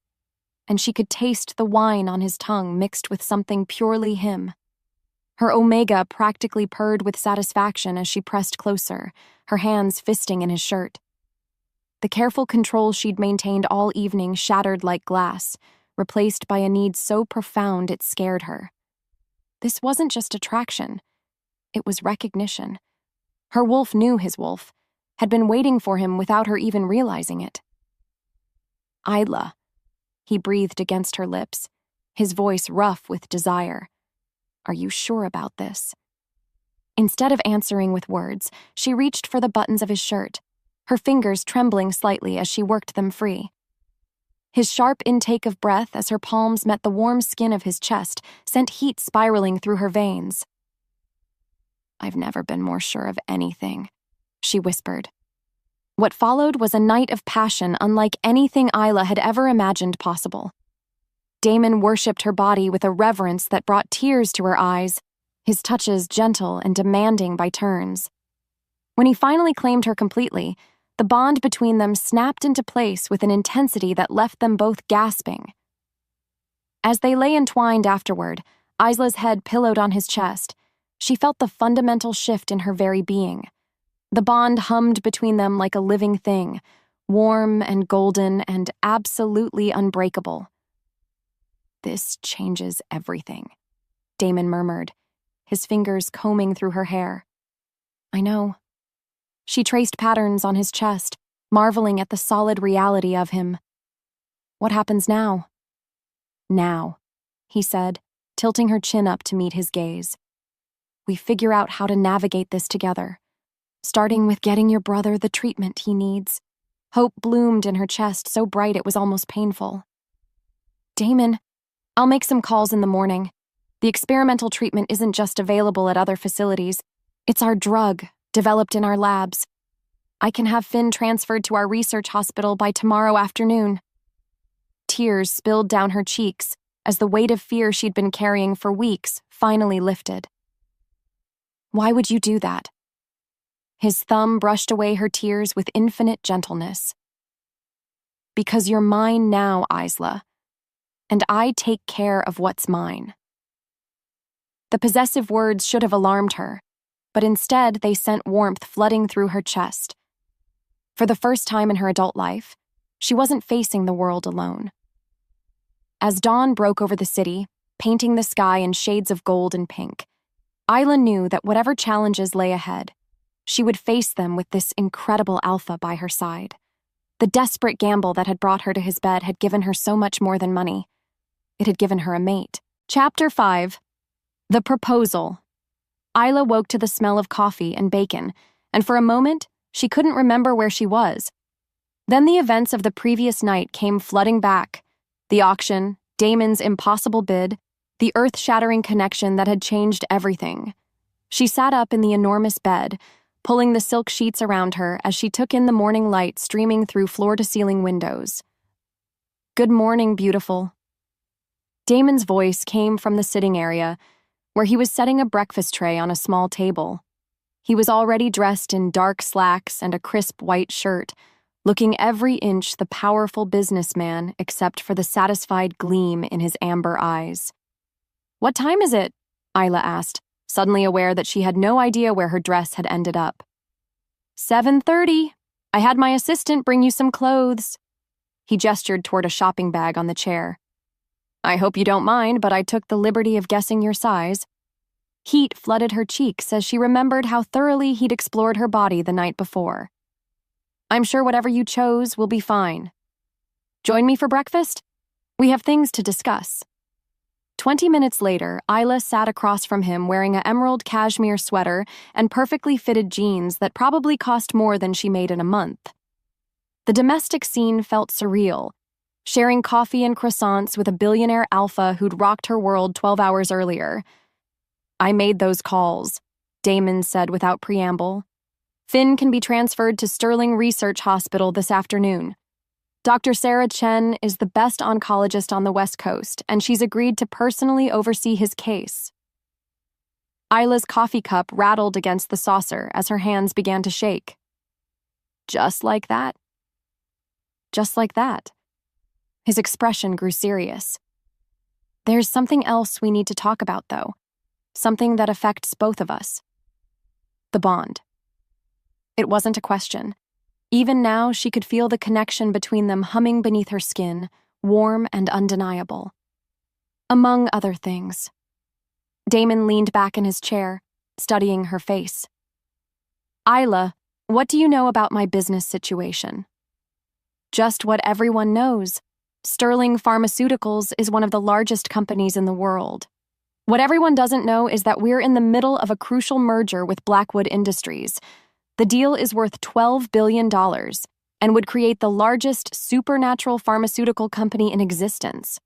and she could taste the wine on his tongue mixed with something purely him. Her omega practically purred with satisfaction as she pressed closer, her hands fisting in his shirt. The careful control she'd maintained all evening shattered like glass, replaced by a need so profound it scared her. This wasn't just attraction. It was recognition. Her wolf knew his wolf, had been waiting for him without her even realizing it. Isla, he breathed against her lips, his voice rough with desire. Are you sure about this? Instead of answering with words, she reached for the buttons of his shirt, her fingers trembling slightly as she worked them free. His sharp intake of breath as her palms met the warm skin of his chest sent heat spiraling through her veins. I've never been more sure of anything, she whispered. What followed was a night of passion unlike anything Isla had ever imagined possible. Damon worshipped her body with a reverence that brought tears to her eyes, his touches gentle and demanding by turns. When he finally claimed her completely, the bond between them snapped into place with an intensity that left them both gasping. As they lay entwined afterward, Isla's head pillowed on his chest, she felt the fundamental shift in her very being. The bond hummed between them like a living thing, warm and golden and absolutely unbreakable. This changes everything, Damon murmured, his fingers combing through her hair. I know. She traced patterns on his chest, marveling at the solid reality of him. What happens now? Now, he said, tilting her chin up to meet his gaze. We figure out how to navigate this together, starting with getting your brother the treatment he needs. Hope bloomed in her chest so bright it was almost painful. Damon, I'll make some calls in the morning. The experimental treatment isn't just available at other facilities. It's our drug, developed in our labs. I can have Finn transferred to our research hospital by tomorrow afternoon. Tears spilled down her cheeks as the weight of fear she'd been carrying for weeks finally lifted. Why would you do that? His thumb brushed away her tears with infinite gentleness. Because you're mine now, Isla, and I take care of what's mine. The possessive words should have alarmed her, but instead they sent warmth flooding through her chest. For the first time in her adult life, she wasn't facing the world alone. As dawn broke over the city, painting the sky in shades of gold and pink, Isla knew that whatever challenges lay ahead, she would face them with this incredible alpha by her side. The desperate gamble that had brought her to his bed had given her so much more than money. It had given her a mate. Chapter 5. The Proposal. Isla woke to the smell of coffee and bacon, and for a moment, she couldn't remember where she was. Then the events of the previous night came flooding back. The auction, Damon's impossible bid, the earth-shattering connection that had changed everything. She sat up in the enormous bed, pulling the silk sheets around her as she took in the morning light streaming through floor-to-ceiling windows. Good morning, beautiful. Damon's voice came from the sitting area, where he was setting a breakfast tray on a small table. He was already dressed in dark slacks and a crisp white shirt, looking every inch the powerful businessman except for the satisfied gleam in his amber eyes. What time is it? Isla asked, suddenly aware that she had no idea where her dress had ended up. 7:30. I had my assistant bring you some clothes. He gestured toward a shopping bag on the chair. I hope you don't mind, but I took the liberty of guessing your size. Heat flooded her cheeks as she remembered how thoroughly he'd explored her body the night before. I'm sure whatever you chose will be fine. Join me for breakfast? We have things to discuss. 20 minutes later, Isla sat across from him wearing an emerald cashmere sweater and perfectly fitted jeans that probably cost more than she made in a month. The domestic scene felt surreal, sharing coffee and croissants with a billionaire alpha who'd rocked her world 12 hours earlier. I made those calls, Damon said without preamble. Finn can be transferred to Sterling Research Hospital this afternoon. Dr. Sarah Chen is the best oncologist on the West Coast, and she's agreed to personally oversee his case. Isla's coffee cup rattled against the saucer as her hands began to shake. Just like that. Just like that. His expression grew serious. There's something else we need to talk about, though. Something that affects both of us. The bond. It wasn't a question. Even now, she could feel the connection between them humming beneath her skin, warm and undeniable. Among other things. Damon leaned back in his chair, studying her face. Isla, what do you know about my business situation? Just what everyone knows. Sterling Pharmaceuticals is one of the largest companies in the world. What everyone doesn't know is that we're in the middle of a crucial merger with Blackwood Industries. The deal is worth $12 billion and would create the largest supernatural pharmaceutical company in existence.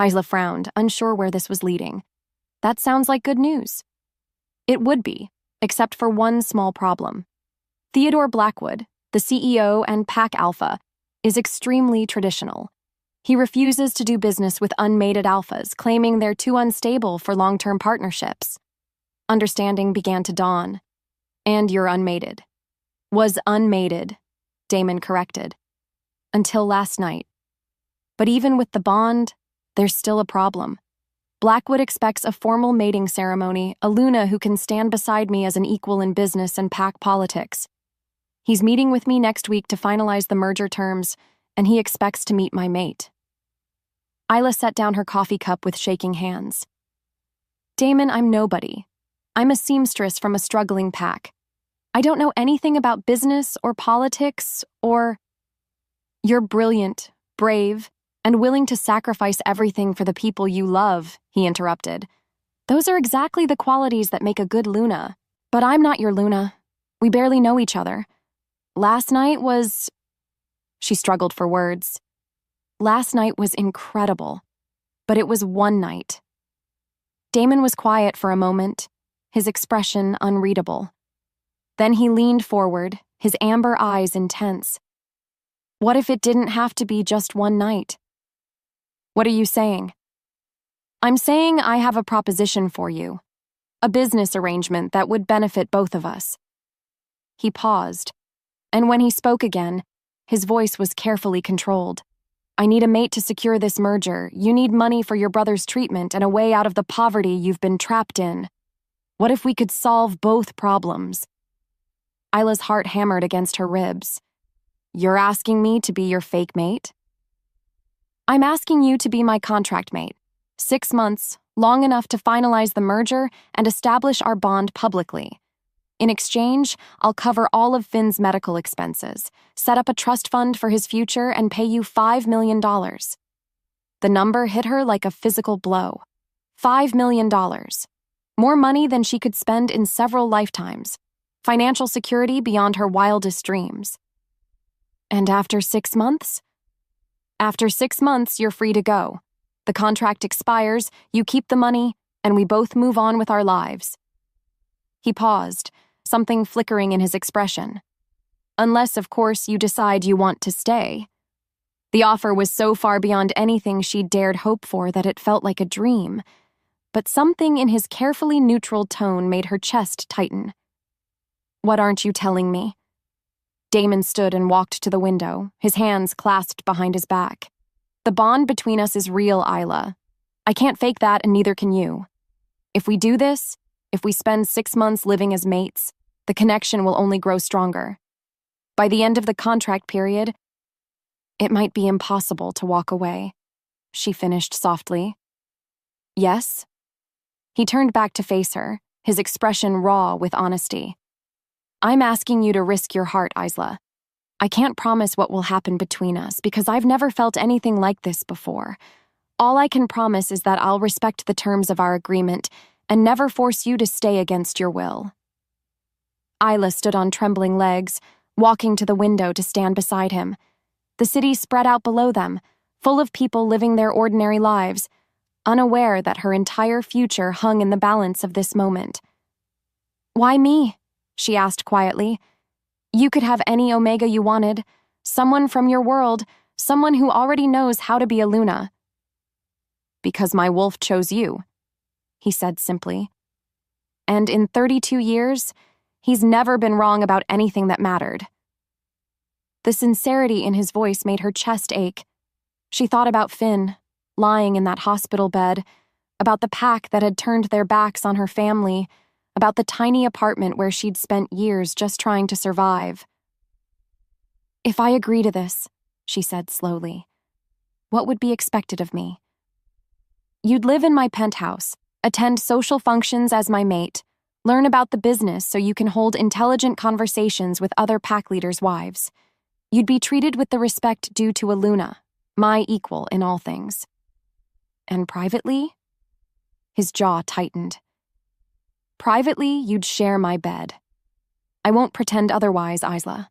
Isla frowned, unsure where this was leading. That sounds like good news. It would be, except for one small problem. Theodore Blackwood, the CEO and Pac Alpha, is extremely traditional. He refuses to do business with unmated alphas, claiming they're too unstable for long-term partnerships. Understanding began to dawn. And you're unmated. Was unmated, Damon corrected. Until last night. But even with the bond, there's still a problem. Blackwood expects a formal mating ceremony, a Luna who can stand beside me as an equal in business and Pac politics. He's meeting with me next week to finalize the merger terms, and he expects to meet my mate. Isla set down her coffee cup with shaking hands. Damon, I'm nobody. I'm a seamstress from a struggling Pac. I don't know anything about business or politics or... You're brilliant, brave, and willing to sacrifice everything for the people you love, he interrupted. Those are exactly the qualities that make a good Luna. But I'm not your Luna. We barely know each other. Last night was... She struggled for words. Last night was incredible, but it was one night. Damon was quiet for a moment, his expression unreadable. Then he leaned forward, his amber eyes intense. What if it didn't have to be just one night? What are you saying? I'm saying I have a proposition for you. A business arrangement that would benefit both of us. He paused, and when he spoke again, his voice was carefully controlled. I need a mate to secure this merger. You need money for your brother's treatment and a way out of the poverty you've been trapped in. What if we could solve both problems? Isla's heart hammered against her ribs. You're asking me to be your fake mate? I'm asking you to be my contract mate. 6 months, long enough to finalize the merger and establish our bond publicly. In exchange, I'll cover all of Finn's medical expenses, set up a trust fund for his future, and pay you $5 million. The number hit her like a physical blow. $5 million. More money than she could spend in several lifetimes. Financial security beyond her wildest dreams. And after 6 months? After 6 months, you're free to go. The contract expires, you keep the money, and we both move on with our lives. He paused, something flickering in his expression. Unless, of course, you decide you want to stay. The offer was so far beyond anything she'd dared hope for that it felt like a dream, but something in his carefully neutral tone made her chest tighten. What aren't you telling me? Damon stood and walked to the window, his hands clasped behind his back. The bond between us is real, Isla. I can't fake that, and neither can you. If we do this, if we spend 6 months living as mates, the connection will only grow stronger. By the end of the contract period, it might be impossible to walk away, she finished softly. Yes? He turned back to face her, his expression raw with honesty. I'm asking you to risk your heart, Isla. I can't promise what will happen between us because I've never felt anything like this before. All I can promise is that I'll respect the terms of our agreement and never force you to stay against your will. Isla stood on trembling legs, walking to the window to stand beside him. The city spread out below them, full of people living their ordinary lives, unaware that her entire future hung in the balance of this moment. Why me? She asked quietly. You could have any Omega you wanted, someone from your world, someone who already knows how to be a Luna. Because my wolf chose you, he said simply. And in 32 years, he's never been wrong about anything that mattered. The sincerity in his voice made her chest ache. She thought about Finn, lying in that hospital bed, about the pack that had turned their backs on her family, about the tiny apartment where she'd spent years just trying to survive. "If I agree to this," she said slowly, "what would be expected of me? You'd live in my penthouse, attend social functions as my mate, learn about the business so you can hold intelligent conversations with other pack leaders' wives. You'd be treated with the respect due to a Luna, my equal in all things. And privately?" His jaw tightened. "Privately, you'd share my bed. I won't pretend otherwise, Isla.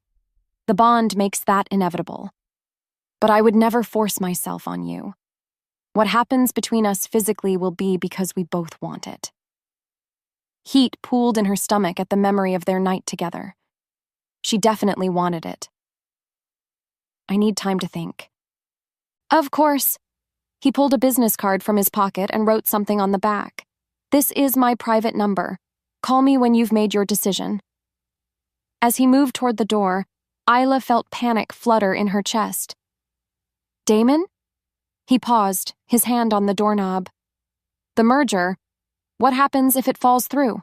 The bond makes that inevitable. But I would never force myself on you. What happens between us physically will be because we both want it." Heat pooled in her stomach at the memory of their night together. She definitely wanted it. "I need time to think." "Of course." He pulled a business card from his pocket and wrote something on the back. "This is my private number. Call me when you've made your decision." As he moved toward the door, Isla felt panic flutter in her chest. "Damon?" He paused, his hand on the doorknob. "The merger, what happens if it falls through?"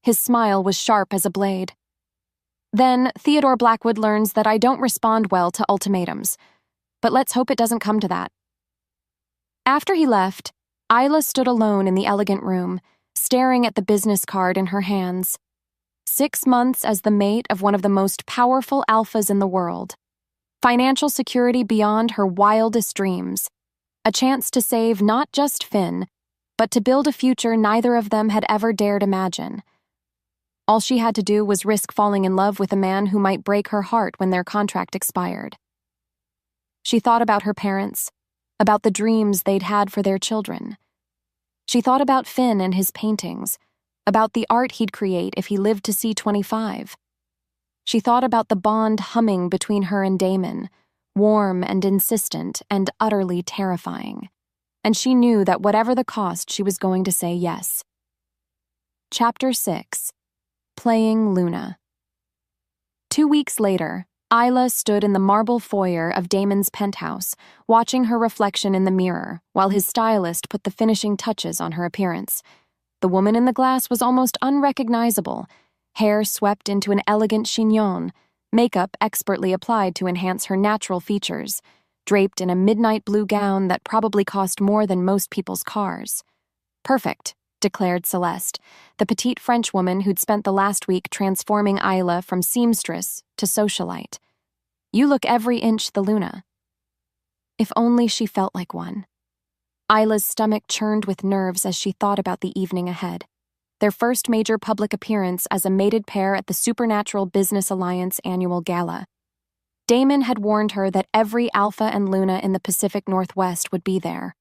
His smile was sharp as a blade. "Then Theodore Blackwood learns that I don't respond well to ultimatums. But let's hope it doesn't come to that." After he left, Isla stood alone in the elegant room, staring at the business card in her hands. 6 months as the mate of one of the most powerful alphas in the world. Financial security beyond her wildest dreams. A chance to save not just Finn, but to build a future neither of them had ever dared imagine. All she had to do was risk falling in love with a man who might break her heart when their contract expired. She thought about her parents, about the dreams they'd had for their children. She thought about Finn and his paintings, about the art he'd create if he lived to see 25. She thought about the bond humming between her and Damon, warm and insistent and utterly terrifying. And she knew that whatever the cost, she was going to say yes. Chapter 6. Playing Luna. 2 weeks later, Isla stood in the marble foyer of Damon's penthouse, watching her reflection in the mirror, while his stylist put the finishing touches on her appearance. The woman in the glass was almost unrecognizable, hair swept into an elegant chignon, makeup expertly applied to enhance her natural features, draped in a midnight blue gown that probably cost more than most people's cars. "Perfect," declared Celeste, the petite Frenchwoman who'd spent the last week transforming Isla from seamstress to socialite. "You look every inch the Luna." If only she felt like one. Isla's stomach churned with nerves as she thought about the evening ahead. Their first major public appearance as a mated pair at the Supernatural Business Alliance annual gala. Damon had warned her that every Alpha and Luna in the Pacific Northwest would be there,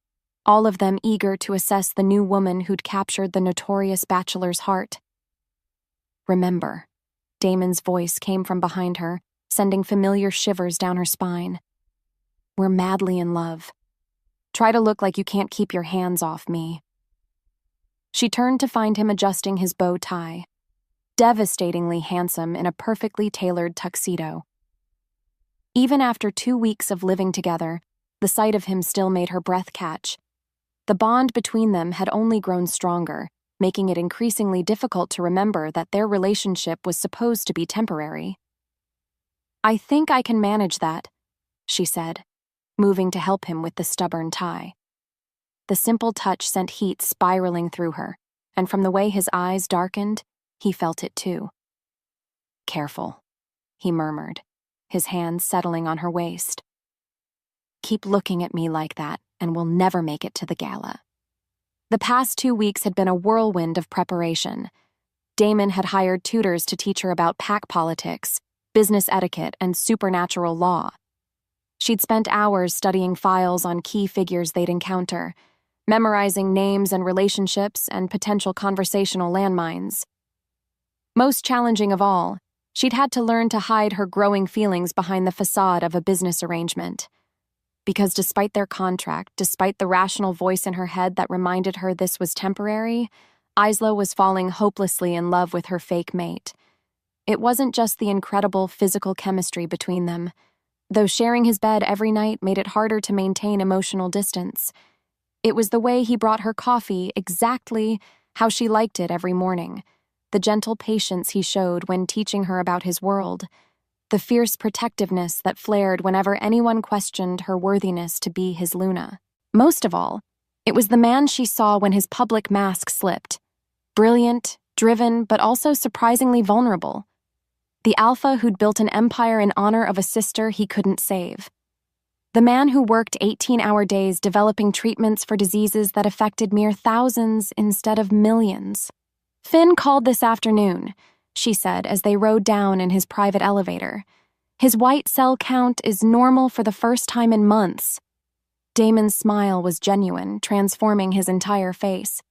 all of them eager to assess the new woman who'd captured the notorious bachelor's heart. "Remember," Damon's voice came from behind her, sending familiar shivers down her spine. "We're madly in love. Try to look like you can't keep your hands off me." She turned to find him adjusting his bow tie, devastatingly handsome in a perfectly tailored tuxedo. Even after 2 weeks of living together, the sight of him still made her breath catch. The bond between them had only grown stronger, making it increasingly difficult to remember that their relationship was supposed to be temporary. "I think I can manage that," she said, moving to help him with the stubborn tie. The simple touch sent heat spiraling through her, and from the way his eyes darkened, he felt it too. "Careful," he murmured, his hands settling on her waist. "Keep looking at me like that, and we'll never make it to the gala." The past 2 weeks had been a whirlwind of preparation. Damon had hired tutors to teach her about pack politics, business etiquette, and supernatural law. She'd spent hours studying files on key figures they'd encounter, memorizing names and relationships and potential conversational landmines. Most challenging of all, she'd had to learn to hide her growing feelings behind the facade of a business arrangement. Because despite their contract, despite the rational voice in her head that reminded her this was temporary, Isla was falling hopelessly in love with her fake mate. It wasn't just the incredible physical chemistry between them, though sharing his bed every night made it harder to maintain emotional distance. It was the way he brought her coffee exactly how she liked it every morning, the gentle patience he showed when teaching her about his world, the fierce protectiveness that flared whenever anyone questioned her worthiness to be his Luna. Most of all, it was the man she saw when his public mask slipped. Brilliant, driven, but also surprisingly vulnerable. The alpha who'd built an empire in honor of a sister he couldn't save. The man who worked 18-hour days developing treatments for diseases that affected mere thousands instead of millions. "Finn called this afternoon," she said as they rode down in his private elevator. "His white cell count is normal for the first time in months." Damon's smile was genuine, transforming his entire face.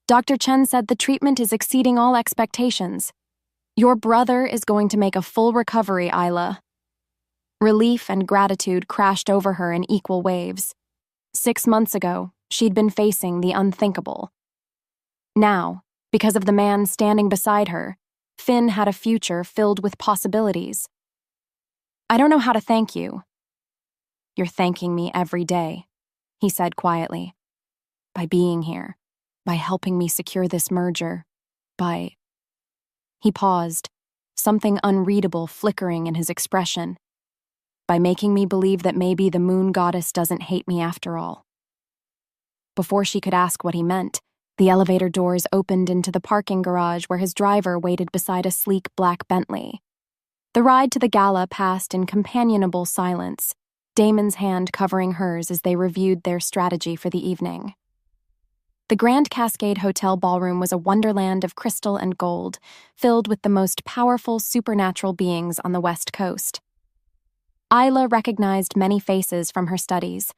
"Dr. Chen said the treatment is exceeding all expectations. Your brother is going to make a full recovery, Isla." Relief and gratitude crashed over her in equal waves. 6 months ago, she'd been facing the unthinkable. Now, because of the man standing beside her, Finn had a future filled with possibilities. "I don't know how to thank you." "You're thanking me every day," he said quietly. "By being here, by helping me secure this merger, by—" He paused, something unreadable flickering in his expression. "By making me believe that maybe the moon goddess doesn't hate me after all." Before she could ask what he meant, the elevator doors opened into the parking garage where his driver waited beside a sleek black Bentley. The ride to the gala passed in companionable silence, Damon's hand covering hers as they reviewed their strategy for the evening. The Grand Cascade Hotel ballroom was a wonderland of crystal and gold, filled with the most powerful supernatural beings on the West Coast. Isla recognized many faces from her studies: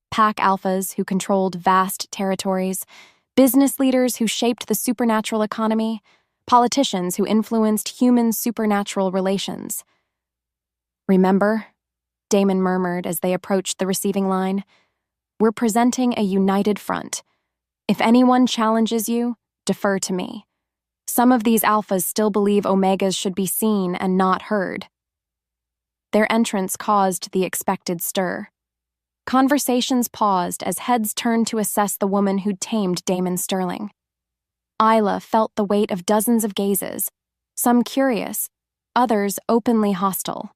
pack alphas who controlled vast territories, business leaders who shaped the supernatural economy, politicians who influenced human-supernatural relations. "Remember," Damon murmured as they approached the receiving line, "we're presenting a united front. If anyone challenges you, defer to me. Some of these alphas still believe omegas should be seen and not heard." Their entrance caused the expected stir. Conversations paused as heads turned to assess the woman who'd tamed Damon Sterling. Isla felt the weight of dozens of gazes, some curious, others openly hostile.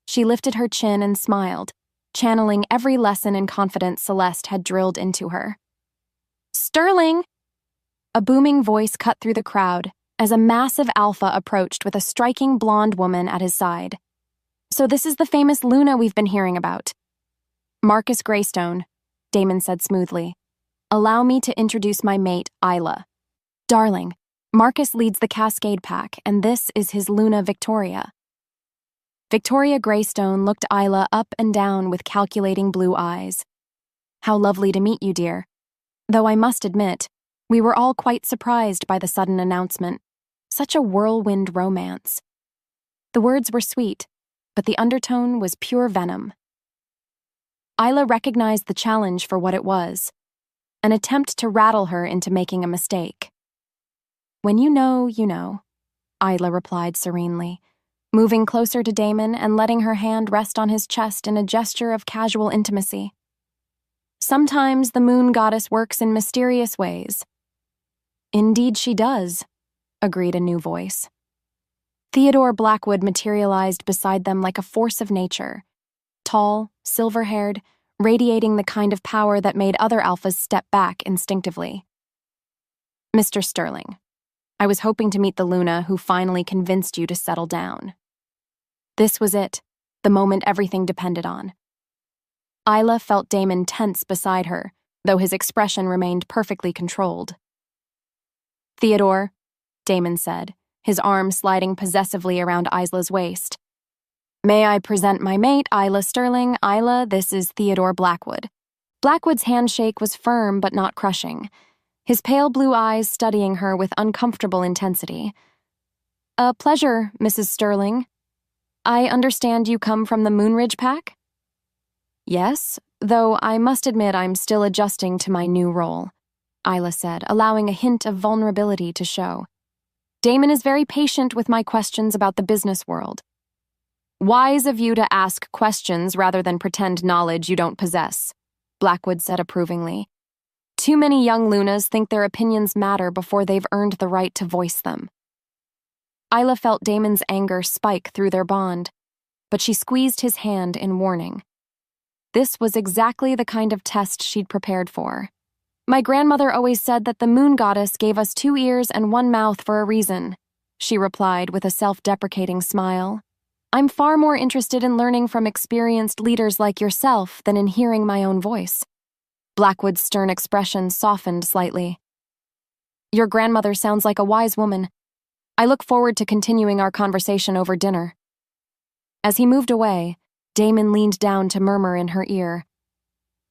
She lifted her chin and smiled, channeling every lesson in confidence Celeste had drilled into her. "Sterling!" A booming voice cut through the crowd as a massive alpha approached with a striking blonde woman at his side. "So this is the famous Luna we've been hearing about." "Marcus Greystone," Damon said smoothly. "Allow me to introduce my mate, Isla. Darling, Marcus leads the Cascade Pack, and this is his Luna Victoria." Victoria Greystone looked Isla up and down with calculating blue eyes. "How lovely to meet you, dear. Though I must admit, we were all quite surprised by the sudden announcement. Such a whirlwind romance." The words were sweet, but the undertone was pure venom. Isla recognized the challenge for what it was, an attempt to rattle her into making a mistake. "When you know, you know," Isla replied serenely, moving closer to Damon and letting her hand rest on his chest in a gesture of casual intimacy. "Sometimes the moon goddess works in mysterious ways." "Indeed she does," agreed a new voice. Theodore Blackwood materialized beside them like a force of nature, tall, silver-haired, radiating the kind of power that made other alphas step back instinctively. "Mr. Sterling, I was hoping to meet the Luna who finally convinced you to settle down." This was it, the moment everything depended on. Isla felt Damon tense beside her, though his expression remained perfectly controlled. "Theodore," Damon said, his arm sliding possessively around Isla's waist. "May I present my mate, Isla Sterling. Isla, this is Theodore Blackwood." Blackwood's handshake was firm but not crushing, his pale blue eyes studying her with uncomfortable intensity. "A pleasure, Mrs. Sterling. I understand you come from the Moonridge Pack?" "Yes, though I must admit I'm still adjusting to my new role." Isla said, allowing a hint of vulnerability to show. Damon is very patient with my questions about the business world. Wise of you to ask questions rather than pretend knowledge you don't possess, Blackwood said approvingly. Too many young Lunas think their opinions matter before they've earned the right to voice them. Isla felt Damon's anger spike through their bond, but she squeezed his hand in warning. This was exactly the kind of test she'd prepared for. My grandmother always said that the moon goddess gave us 2 ears and 1 mouth for a reason, she replied with a self-deprecating smile. I'm far more interested in learning from experienced leaders like yourself than in hearing my own voice. Blackwood's stern expression softened slightly. Your grandmother sounds like a wise woman. I look forward to continuing our conversation over dinner. As he moved away, Damon leaned down to murmur in her ear.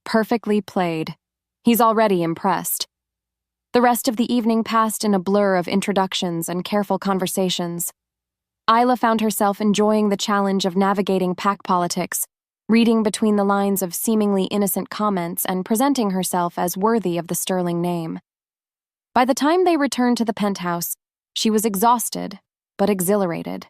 Perfectly played. He's already impressed. The rest of the evening passed in a blur of introductions and careful conversations. Isla found herself enjoying the challenge of navigating pack politics, reading between the lines of seemingly innocent comments and presenting herself as worthy of the sterling name. By the time they returned to the penthouse, she was exhausted, but exhilarated.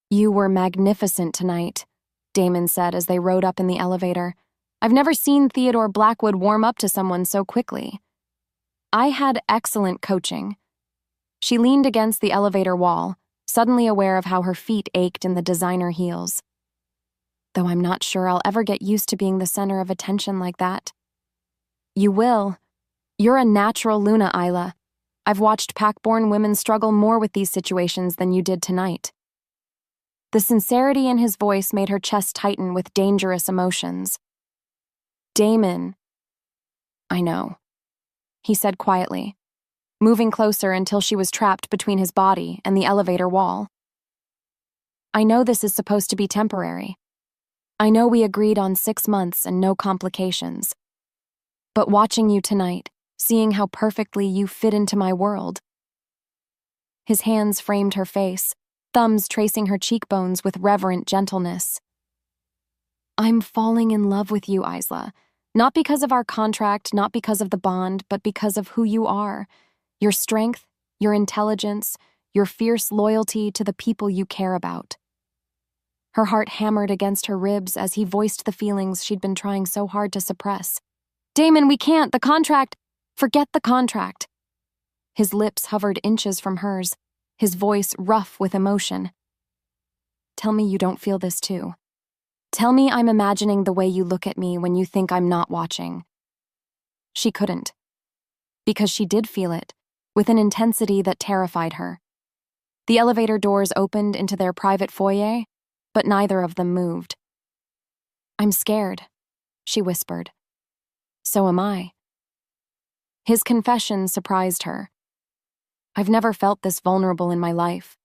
You were magnificent tonight, Damon said as they rode up in the elevator. I've never seen Theodore Blackwood warm up to someone so quickly. I had excellent coaching. She leaned against the elevator wall, suddenly aware of how her feet ached in the designer heels. Though I'm not sure I'll ever get used to being the center of attention like that. You will. You're a natural Luna, Isla. I've watched pack-born women struggle more with these situations than you did tonight. The sincerity in his voice made her chest tighten with dangerous emotions. Damon. I know, he said quietly, moving closer until she was trapped between his body and the elevator wall. I know this is supposed to be temporary. I know we agreed on 6 months and no complications. But watching you tonight, seeing how perfectly you fit into my world. His hands framed her face, thumbs tracing her cheekbones with reverent gentleness. I'm falling in love with you, Isla. Not because of our contract, not because of the bond, but because of who you are. Your strength, your intelligence, your fierce loyalty to the people you care about. Her heart hammered against her ribs as he voiced the feelings she'd been trying so hard to suppress. Damon, we can't, the contract. Forget the contract. His lips hovered inches from hers, his voice rough with emotion. Tell me you don't feel this too. Tell me I'm imagining the way you look at me when you think I'm not watching. She couldn't. Because she did feel it, with an intensity that terrified her. The elevator doors opened into their private foyer, but neither of them moved. I'm scared, she whispered. So am I. His confession surprised her. I've never felt this vulnerable in my life.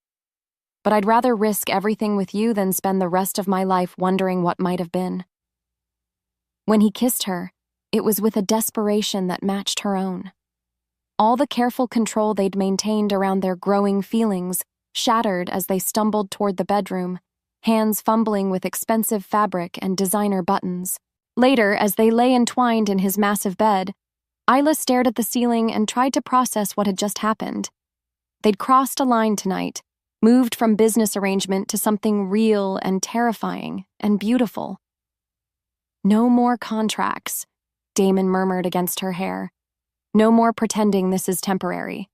But I'd rather risk everything with you than spend the rest of my life wondering what might have been. When he kissed her, it was with a desperation that matched her own. All the careful control they'd maintained around their growing feelings shattered as they stumbled toward the bedroom, hands fumbling with expensive fabric and designer buttons. Later, as they lay entwined in his massive bed, Isla stared at the ceiling and tried to process what had just happened. They'd crossed a line tonight, moved from business arrangement to something real and terrifying and beautiful. No more contracts, Damon murmured against her hair. No more pretending this is temporary.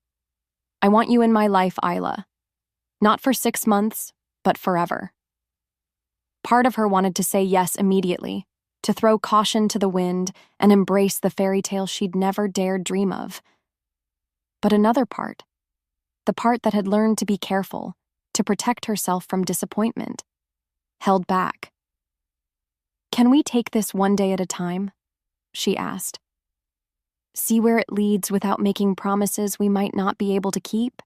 I want you in my life, Isla. Not for 6 months, but forever. Part of her wanted to say yes immediately, to throw caution to the wind and embrace the fairy tale she'd never dared dream of. But another part, the part that had learned to be careful, to protect herself from disappointment, held back. Can we take this one day at a time? She asked. See where it leads without making promises we might not be able to keep?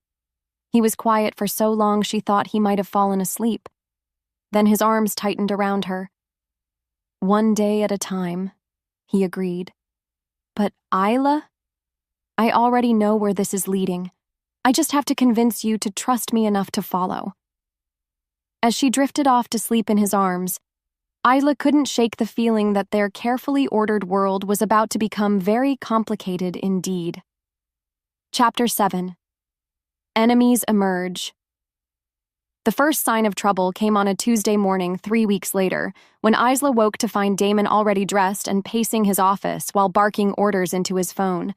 He was quiet for so long she thought he might have fallen asleep. Then his arms tightened around her. One day at a time, he agreed. But Isla? I already know where this is leading. I just have to convince you to trust me enough to follow. As she drifted off to sleep in his arms, Isla couldn't shake the feeling that their carefully ordered world was about to become very complicated indeed. Chapter 7. Enemies Emerge. The first sign of trouble came on a Tuesday morning 3 weeks later, when Isla woke to find Damon already dressed and pacing his office while barking orders into his phone.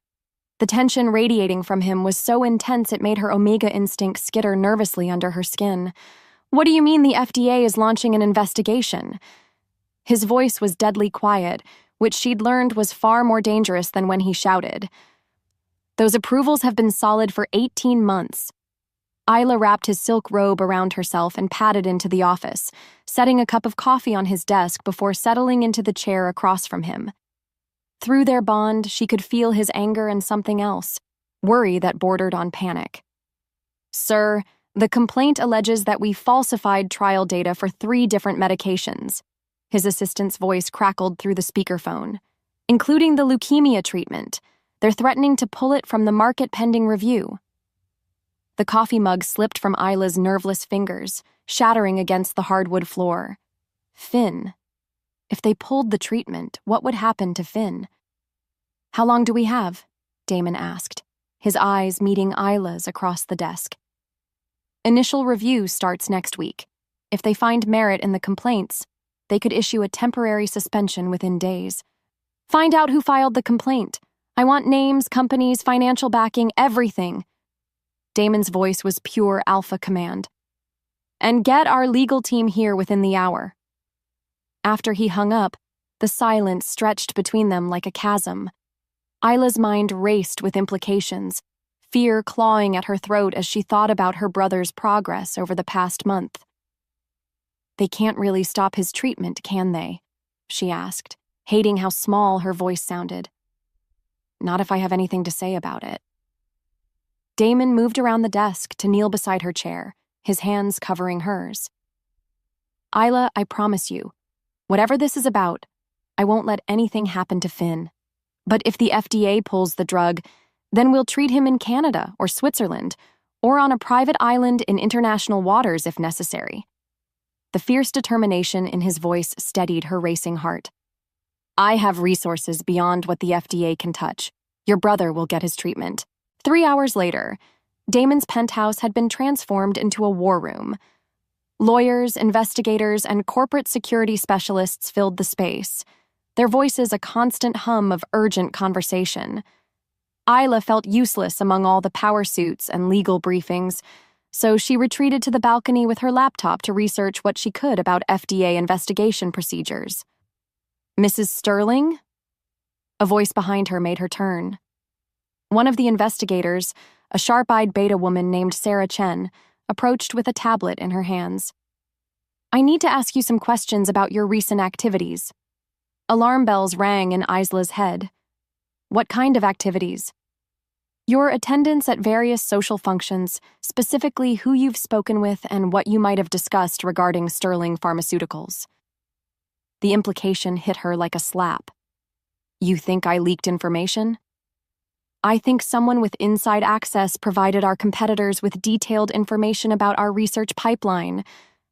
The tension radiating from him was so intense it made her Omega instinct skitter nervously under her skin. "What do you mean the FDA is launching an investigation?" His voice was deadly quiet, which she'd learned was far more dangerous than when he shouted. "Those approvals have been solid for 18 months. Isla wrapped his silk robe around herself and padded into the office, setting a cup of coffee on his desk before settling into the chair across from him. Through their bond, she could feel his anger and something else, worry that bordered on panic. "Sir, the complaint alleges that we falsified trial data for 3 different medications." His assistant's voice crackled through the speakerphone. "Including the leukemia treatment. They're threatening to pull it from the market pending review." The coffee mug slipped from Isla's nerveless fingers, shattering against the hardwood floor. Finn. If they pulled the treatment, what would happen to Finn? "How long do we have?" Damon asked, his eyes meeting Isla's across the desk. "Initial review starts next week. If they find merit in the complaints, they could issue a temporary suspension within days. Find out who filed the complaint. I want names, companies, financial backing, everything." Damon's voice was pure alpha command. "And get our legal team here within the hour." After he hung up, the silence stretched between them like a chasm. Isla's mind raced with implications, fear clawing at her throat as she thought about her brother's progress over the past month. "They can't really stop his treatment, can they?" she asked, hating how small her voice sounded. "Not if I have anything to say about it." Damon moved around the desk to kneel beside her chair, his hands covering hers. "Isla, I promise you, whatever this is about, I won't let anything happen to Finn. But if the FDA pulls the drug, then we'll treat him in Canada or Switzerland, or on a private island in international waters if necessary." The fierce determination in his voice steadied her racing heart. "I have resources beyond what the FDA can touch. Your brother will get his treatment." 3 hours later, Damon's penthouse had been transformed into a war room. Lawyers, investigators, and corporate security specialists filled the space, their voices a constant hum of urgent conversation. Isla felt useless among all the power suits and legal briefings, so she retreated to the balcony with her laptop to research what she could about FDA investigation procedures. "Mrs. Sterling?" A voice behind her made her turn. One of the investigators, a sharp-eyed beta woman named Sarah Chen, approached with a tablet in her hands. "I need to ask you some questions about your recent activities." Alarm bells rang in Isla's head. "What kind of activities?" "Your attendance at various social functions, specifically who you've spoken with and what you might have discussed regarding Sterling Pharmaceuticals." The implication hit her like a slap. "You think I leaked information?" "I think someone with inside access provided our competitors with detailed information about our research pipeline,"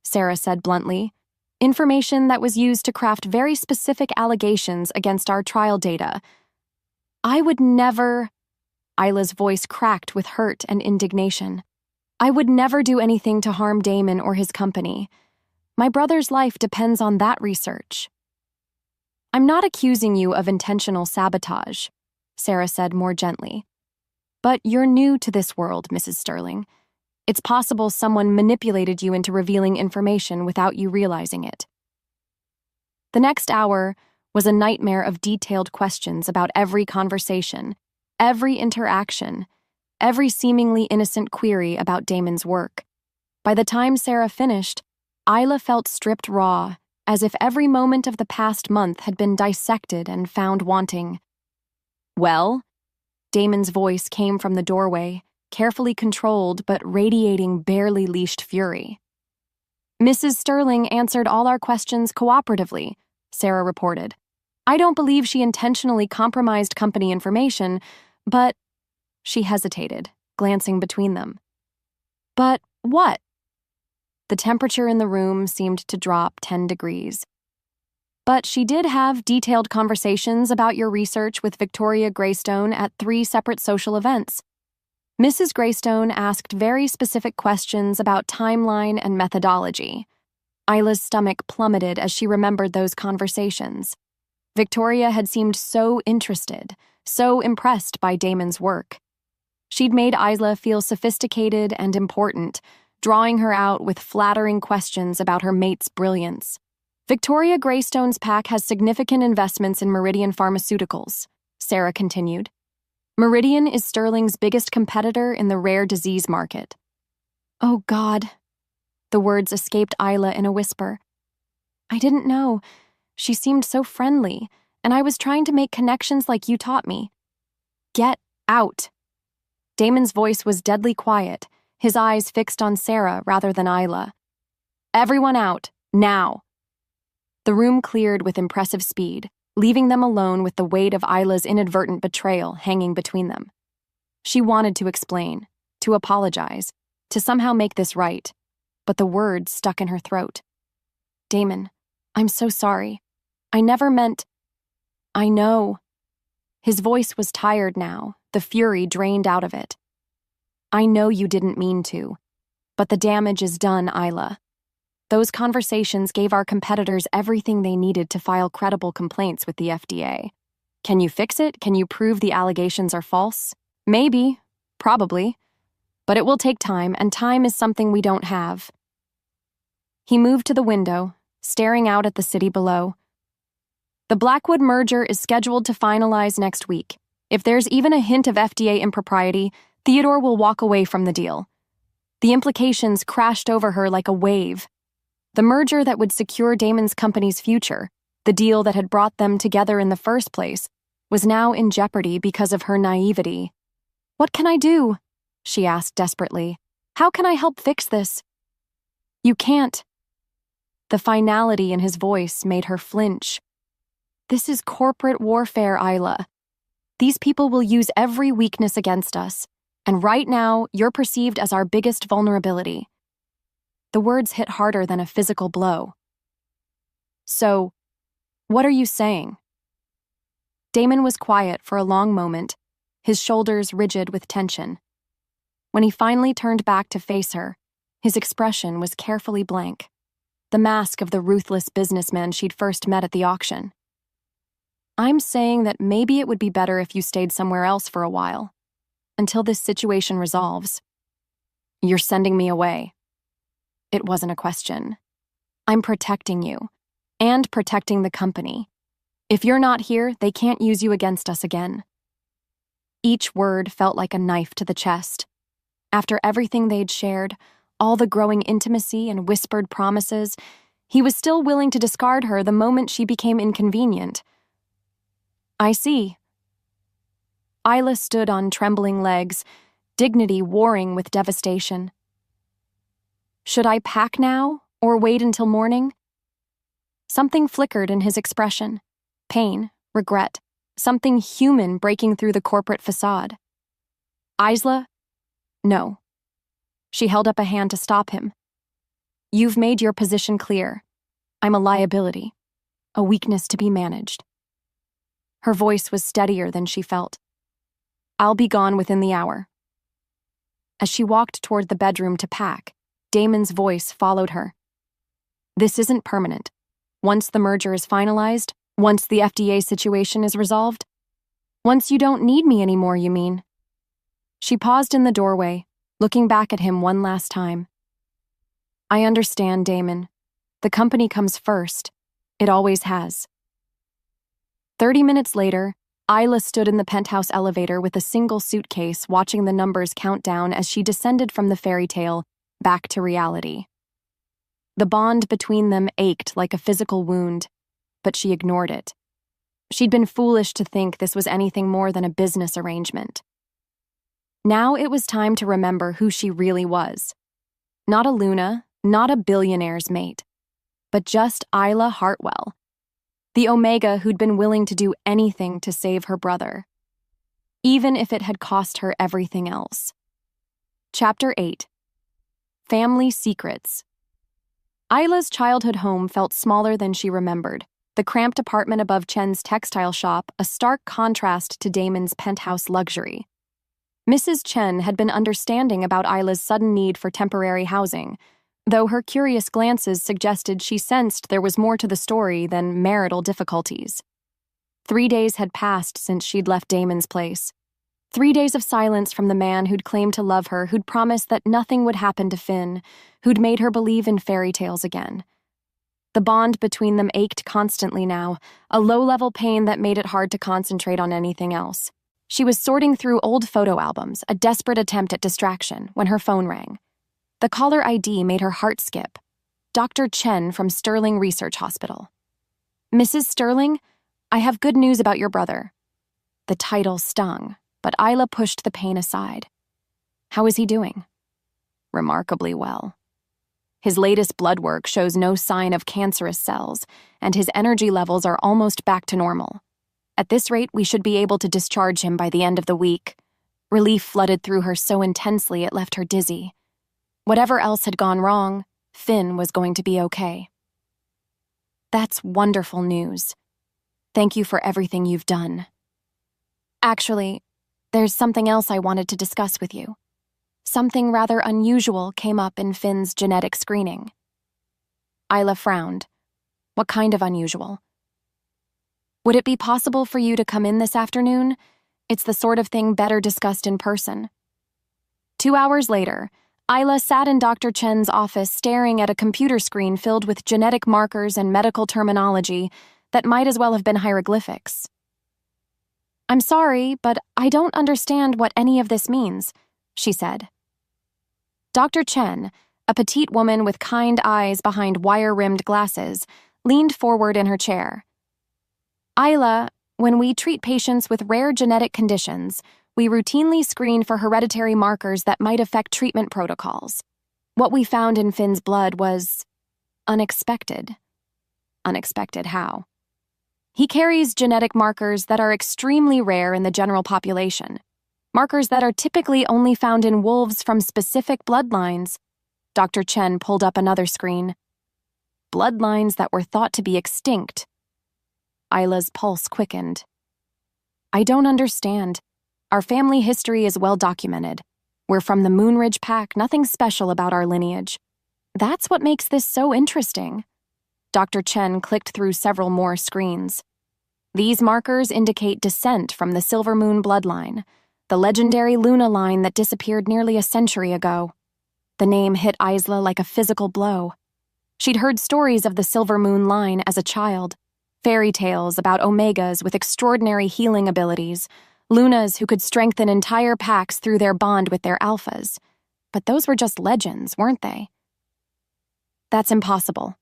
Sarah said bluntly. "Information that was used to craft very specific allegations against our trial data." "I would never..." Isla's voice cracked with hurt and indignation. "I would never do anything to harm Damon or his company. My brother's life depends on that research." "I'm not accusing you of intentional sabotage," Sarah said more gently. "But you're new to this world, Mrs. Sterling. It's possible someone manipulated you into revealing information without you realizing it." The next hour was a nightmare of detailed questions about every conversation, every interaction, every seemingly innocent query about Damon's work. By the time Sarah finished, Isla felt stripped raw, as if every moment of the past month had been dissected and found wanting. "Well?" Damon's voice came from the doorway, carefully controlled but radiating barely leashed fury. "Mrs. Sterling answered all our questions cooperatively," Sarah reported. "I don't believe she intentionally compromised company information, but..." She hesitated, glancing between them. "But what?" The temperature in the room seemed to drop 10 degrees. But she did have detailed conversations about your research with Victoria Greystone at 3 separate social events. Mrs. Greystone asked very specific questions about timeline and methodology. Isla's stomach plummeted as she remembered those conversations. Victoria had seemed so interested, so impressed by Damon's work. She'd made Isla feel sophisticated and important, drawing her out with flattering questions about her mate's brilliance. Victoria Greystone's PAC has significant investments in Meridian Pharmaceuticals, Sarah continued. Meridian is Sterling's biggest competitor in the rare disease market. Oh, God. The words escaped Isla in a whisper. I didn't know. She seemed so friendly, and I was trying to make connections like you taught me. Get out. Damon's voice was deadly quiet, his eyes fixed on Sarah rather than Isla. Everyone out, now. The room cleared with impressive speed, leaving them alone with the weight of Isla's inadvertent betrayal hanging between them. She wanted to explain, to apologize, to somehow make this right, but the words stuck in her throat. Damon, I'm so sorry. I never meant... I know. His voice was tired now, the fury drained out of it. I know you didn't mean to, but the damage is done, Isla. Those conversations gave our competitors everything they needed to file credible complaints with the FDA. Can you fix it? Can you prove the allegations are false? Maybe. Probably. But it will take time, and time is something we don't have. He moved to the window, staring out at the city below. The Blackwood merger is scheduled to finalize next week. If there's even a hint of FDA impropriety, Theodore will walk away from the deal. The implications crashed over her like a wave. The merger that would secure Damon's company's future, the deal that had brought them together in the first place, was now in jeopardy because of her naivety. What can I do? She asked desperately. How can I help fix this? You can't. The finality in his voice made her flinch. This is corporate warfare, Isla. These people will use every weakness against us, and right now you're perceived as our biggest vulnerability. The words hit harder than a physical blow. So, what are you saying? Damon was quiet for a long moment, his shoulders rigid with tension. When he finally turned back to face her, his expression was carefully blank, the mask of the ruthless businessman she'd first met at the auction. I'm saying that maybe it would be better if you stayed somewhere else for a while, until this situation resolves. You're sending me away. It wasn't a question. I'm protecting you, and protecting the company. If you're not here, they can't use you against us again. Each word felt like a knife to the chest. After everything they'd shared, all the growing intimacy and whispered promises, he was still willing to discard her the moment she became inconvenient. I see. Isla stood on trembling legs, dignity warring with devastation. Should I pack now, or wait until morning? Something flickered in his expression. Pain, regret, something human breaking through the corporate facade. Isla? No. She held up a hand to stop him. You've made your position clear. I'm a liability, a weakness to be managed. Her voice was steadier than she felt. I'll be gone within the hour. As she walked toward the bedroom to pack, Damon's voice followed her. This isn't permanent. Once the merger is finalized, once the FDA situation is resolved, once you don't need me anymore, you mean? She paused in the doorway, looking back at him one last time. I understand, Damon. The company comes first. It always has. 30 minutes later, Isla stood in the penthouse elevator with a single suitcase, watching the numbers count down as she descended from the fairy tale back to reality. The bond between them ached like a physical wound, but she ignored it. She'd been foolish to think this was anything more than a business arrangement. Now it was time to remember who she really was. Not a Luna, not a billionaire's mate, but just Isla Hartwell, the Omega who'd been willing to do anything to save her brother, even if it had cost her everything else. Chapter 8. Family Secrets. Isla's childhood home felt smaller than she remembered, the cramped apartment above Chen's textile shop a stark contrast to Damon's penthouse luxury. Mrs. Chen had been understanding about Isla's sudden need for temporary housing, though her curious glances suggested she sensed there was more to the story than marital difficulties. 3 days had passed since she'd left Damon's place. 3 days of silence from the man who'd claimed to love her, who'd promised that nothing would happen to Finn, who'd made her believe in fairy tales again. The bond between them ached constantly now, a low-level pain that made it hard to concentrate on anything else. She was sorting through old photo albums, a desperate attempt at distraction, when her phone rang. The caller ID made her heart skip. Dr. Chen from Sterling Research Hospital. "Mrs. Sterling, I have good news about your brother." The title stung, but Isla pushed the pain aside. "How is he doing?" "Remarkably well. His latest blood work shows no sign of cancerous cells, and his energy levels are almost back to normal. At this rate, we should be able to discharge him by the end of the week." Relief flooded through her so intensely it left her dizzy. Whatever else had gone wrong, Finn was going to be okay. "That's wonderful news. Thank you for everything you've done. Actually, there's something else I wanted to discuss with you. Something rather unusual came up in Finn's genetic screening." Isla frowned. "What kind of unusual?" "Would it be possible for you to come in this afternoon? It's the sort of thing better discussed in person." 2 hours later, Isla sat in Dr. Chen's office staring at a computer screen filled with genetic markers and medical terminology that might as well have been hieroglyphics. "I'm sorry, but I don't understand what any of this means," she said. Dr. Chen, a petite woman with kind eyes behind wire-rimmed glasses, leaned forward in her chair. "Isla, when we treat patients with rare genetic conditions, we routinely screen for hereditary markers that might affect treatment protocols. What we found in Finn's blood was unexpected." "Unexpected how?" "He carries genetic markers that are extremely rare in the general population. Markers that are typically only found in wolves from specific bloodlines." Dr. Chen pulled up another screen. "Bloodlines that were thought to be extinct." Isla's pulse quickened. "I don't understand. Our family history is well documented. We're from the Moonridge Pack, nothing special about our lineage. That's what makes this so interesting." Dr. Chen clicked through several more screens. "These markers indicate descent from the Silver Moon bloodline, the legendary Luna line that disappeared nearly a century ago." The name hit Isla like a physical blow. She'd heard stories of the Silver Moon line as a child, fairy tales about Omegas with extraordinary healing abilities, Lunas who could strengthen entire packs through their bond with their alphas. But those were just legends, weren't they? "That's impossible,"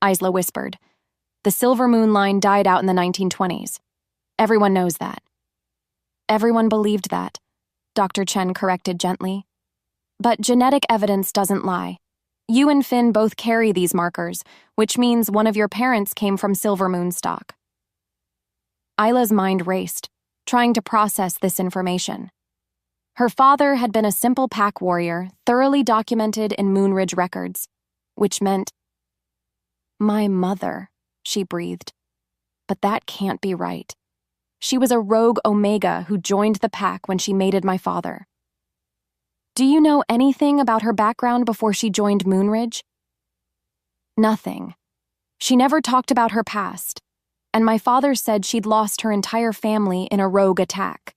Isla whispered. "The Silver Moon line died out in the 1920s. Everyone knows that." "Everyone believed that," Dr. Chen corrected gently. "But genetic evidence doesn't lie. You and Finn both carry these markers, which means one of your parents came from Silver Moon stock." Isla's mind raced, trying to process this information. Her father had been a simple pack warrior, thoroughly documented in Moonridge records, which meant, "My mother," she breathed. "But that can't be right. She was a rogue Omega who joined the pack when she mated my father." "Do you know anything about her background before she joined Moonridge?" "Nothing. She never talked about her past, and my father said she'd lost her entire family in a rogue attack."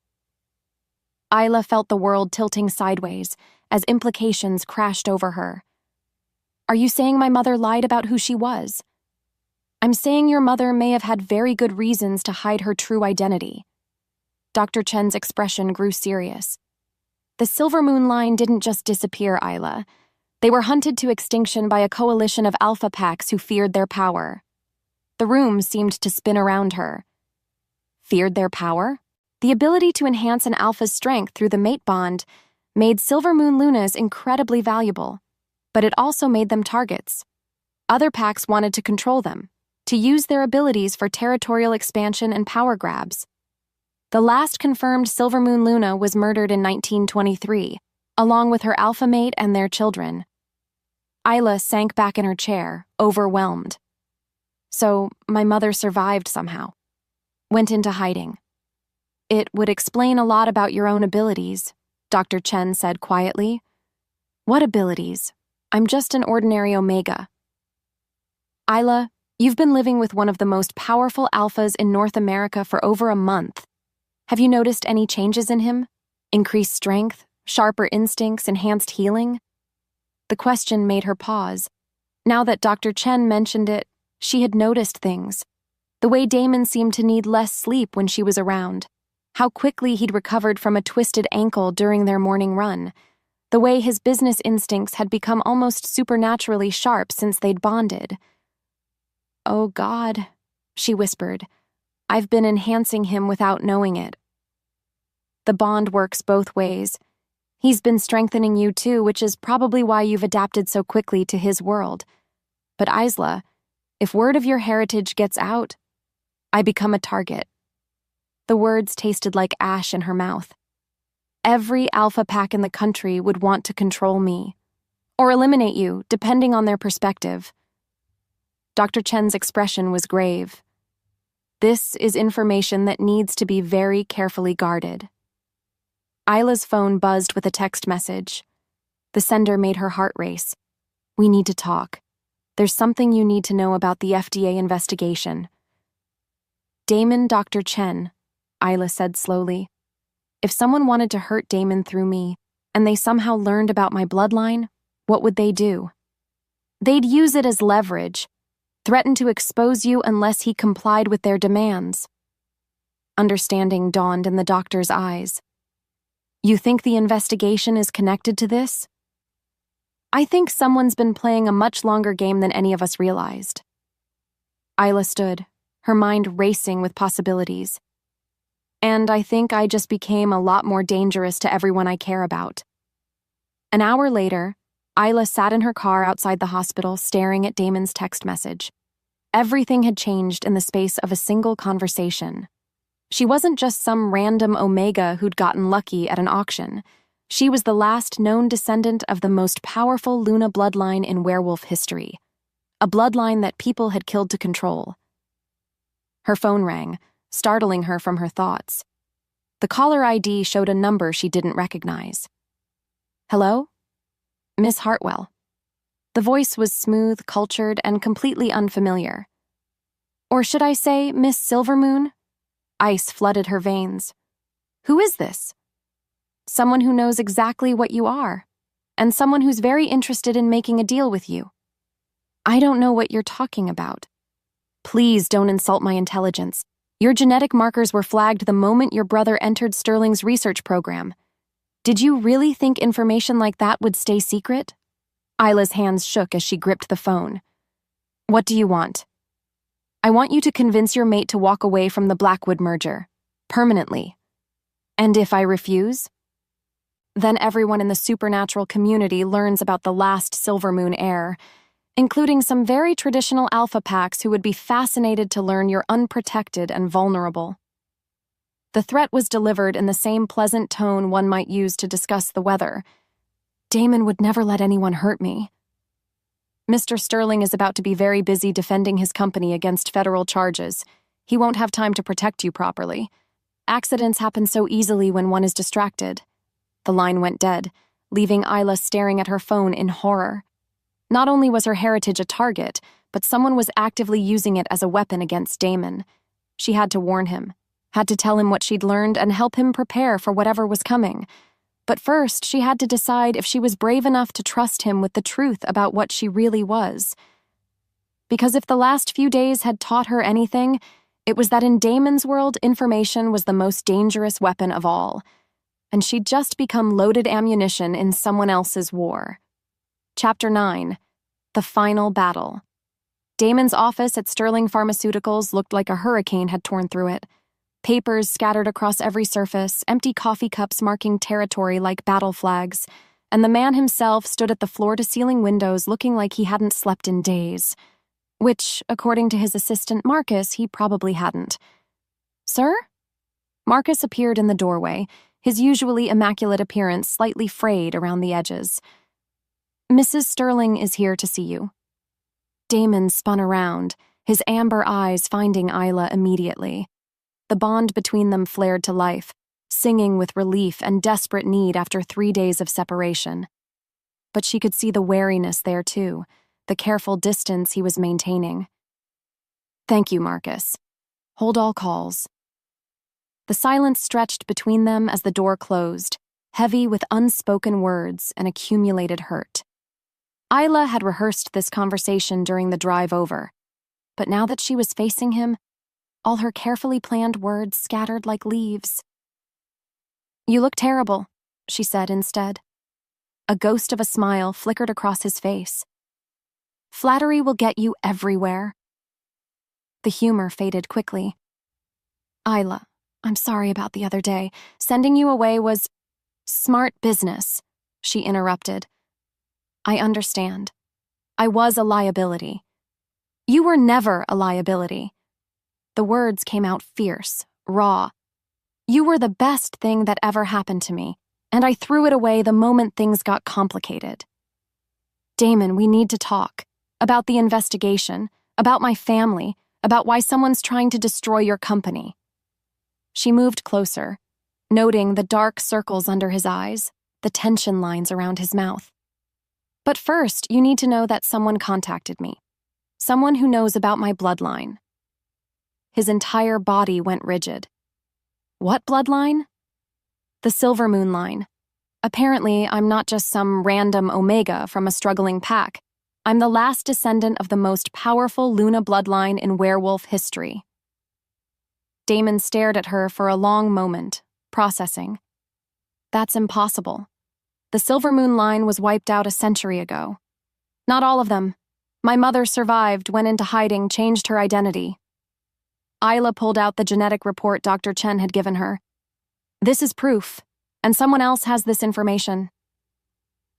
Isla felt the world tilting sideways as implications crashed over her. "Are you saying my mother lied about who she was?" "I'm saying your mother may have had very good reasons to hide her true identity." Dr. Chen's expression grew serious. "The Silver Moon line didn't just disappear, Isla. They were hunted to extinction by a coalition of alpha packs who feared their power." The room seemed to spin around her. Feared their power? The ability to enhance an alpha's strength through the mate bond made Silver Moon Lunas incredibly valuable, but it also made them targets. Other packs wanted to control them, to use their abilities for territorial expansion and power grabs. The last confirmed Silver Moon Luna was murdered in 1923, along with her alpha mate and their children. Isla sank back in her chair, overwhelmed. So my mother survived somehow. Went into hiding. It would explain a lot about your own abilities, Dr. Chen said quietly. What abilities? I'm just an ordinary Omega. Isla, you've been living with one of the most powerful alphas in North America for over a month. Have you noticed any changes in him? Increased strength, sharper instincts, enhanced healing? The question made her pause. Now that Dr. Chen mentioned it, she had noticed things. The way Damon seemed to need less sleep when she was around. How quickly he'd recovered from a twisted ankle during their morning run. The way his business instincts had become almost supernaturally sharp since they'd bonded. "Oh God," she whispered. "I've been enhancing him without knowing it." The bond works both ways. He's been strengthening you too, which is probably why you've adapted so quickly to his world. But Isla, if word of your heritage gets out, I become a target. The words tasted like ash in her mouth. Every alpha pack in the country would want to control me, or eliminate you, depending on their perspective. Dr. Chen's expression was grave. This is information that needs to be very carefully guarded. Isla's phone buzzed with a text message. The sender made her heart race. "We need to talk. There's something you need to know about the FDA investigation." "Damon, Dr. Chen," Isla said slowly. "If someone wanted to hurt Damon through me, and they somehow learned about my bloodline, what would they do? They'd use it as leverage, threaten to expose you unless he complied with their demands." Understanding dawned in the doctor's eyes. "You think the investigation is connected to this?" "I think someone's been playing a much longer game than any of us realized." Isla stood, her mind racing with possibilities. "And I think I just became a lot more dangerous to everyone I care about." An hour later, Isla sat in her car outside the hospital staring at Damon's text message. Everything had changed in the space of a single conversation. She wasn't just some random Omega who'd gotten lucky at an auction. She was the last known descendant of the most powerful Luna bloodline in werewolf history. A bloodline that people had killed to control. Her phone rang, startling her from her thoughts. The caller ID showed a number she didn't recognize. "Hello? Miss Hartwell." The voice was smooth, cultured, and completely unfamiliar. Or should I say, Miss Silvermoon? Ice flooded her veins. "Who is this?" "Someone who knows exactly what you are, and someone who's very interested in making a deal with you." "I don't know what you're talking about." "Please don't insult my intelligence. Your genetic markers were flagged the moment your brother entered Sterling's research program. Did you really think information like that would stay secret?" Isla's hands shook as she gripped the phone. "What do you want?" "I want you to convince your mate to walk away from the Blackwood merger. Permanently." "And if I refuse?" "Then everyone in the supernatural community learns about the last Silvermoon heir, including some very traditional alpha packs who would be fascinated to learn you're unprotected and vulnerable." The threat was delivered in the same pleasant tone one might use to discuss the weather. "Damon would never let anyone hurt me." "Mr. Sterling is about to be very busy defending his company against federal charges. He won't have time to protect you properly. Accidents happen so easily when one is distracted." The line went dead, leaving Isla staring at her phone in horror. Not only was her heritage a target, but someone was actively using it as a weapon against Damon. She had to warn him, had to tell him what she'd learned and help him prepare for whatever was coming. But first, she had to decide if she was brave enough to trust him with the truth about what she really was. Because if the last few days had taught her anything, it was that in Damon's world, information was the most dangerous weapon of all. And she'd just become loaded ammunition in someone else's war. Chapter 9. The Final Battle. Damon's office at Sterling Pharmaceuticals looked like a hurricane had torn through it. Papers scattered across every surface, empty coffee cups marking territory like battle flags, and the man himself stood at the floor-to-ceiling windows looking like he hadn't slept in days. Which, according to his assistant Marcus, he probably hadn't. "Sir?" Marcus appeared in the doorway, his usually immaculate appearance slightly frayed around the edges. "Mrs. Sterling is here to see you." Damon spun around, his amber eyes finding Isla immediately. The bond between them flared to life, singing with relief and desperate need after 3 days of separation. But she could see the wariness there too, the careful distance he was maintaining. "Thank you, Marcus. Hold all calls." The silence stretched between them as the door closed, heavy with unspoken words and accumulated hurt. Isla had rehearsed this conversation during the drive over, but now that she was facing him, all her carefully planned words scattered like leaves. "You look terrible," she said instead. A ghost of a smile flickered across his face. "Flattery will get you everywhere." The humor faded quickly. "Isla, I'm sorry about the other day. Sending you away was smart business," she interrupted. "I understand. I was a liability. You were never a liability." The words came out fierce, raw. "You were the best thing that ever happened to me, and I threw it away the moment things got complicated. Damon, we need to talk. About the investigation, about my family, about why someone's trying to destroy your company." She moved closer, noting the dark circles under his eyes, the tension lines around his mouth. "But first, you need to know that someone contacted me. Someone who knows about my bloodline." His entire body went rigid. "What bloodline?" "The Silver Moon line. Apparently, I'm not just some random Omega from a struggling pack. I'm the last descendant of the most powerful Luna bloodline in werewolf history." Damon stared at her for a long moment, processing. "That's impossible. The Silver Moon line was wiped out a century ago. Not all of them. My mother survived, went into hiding, changed her identity." Isla pulled out the genetic report Dr. Chen had given her. "This is proof, and someone else has this information."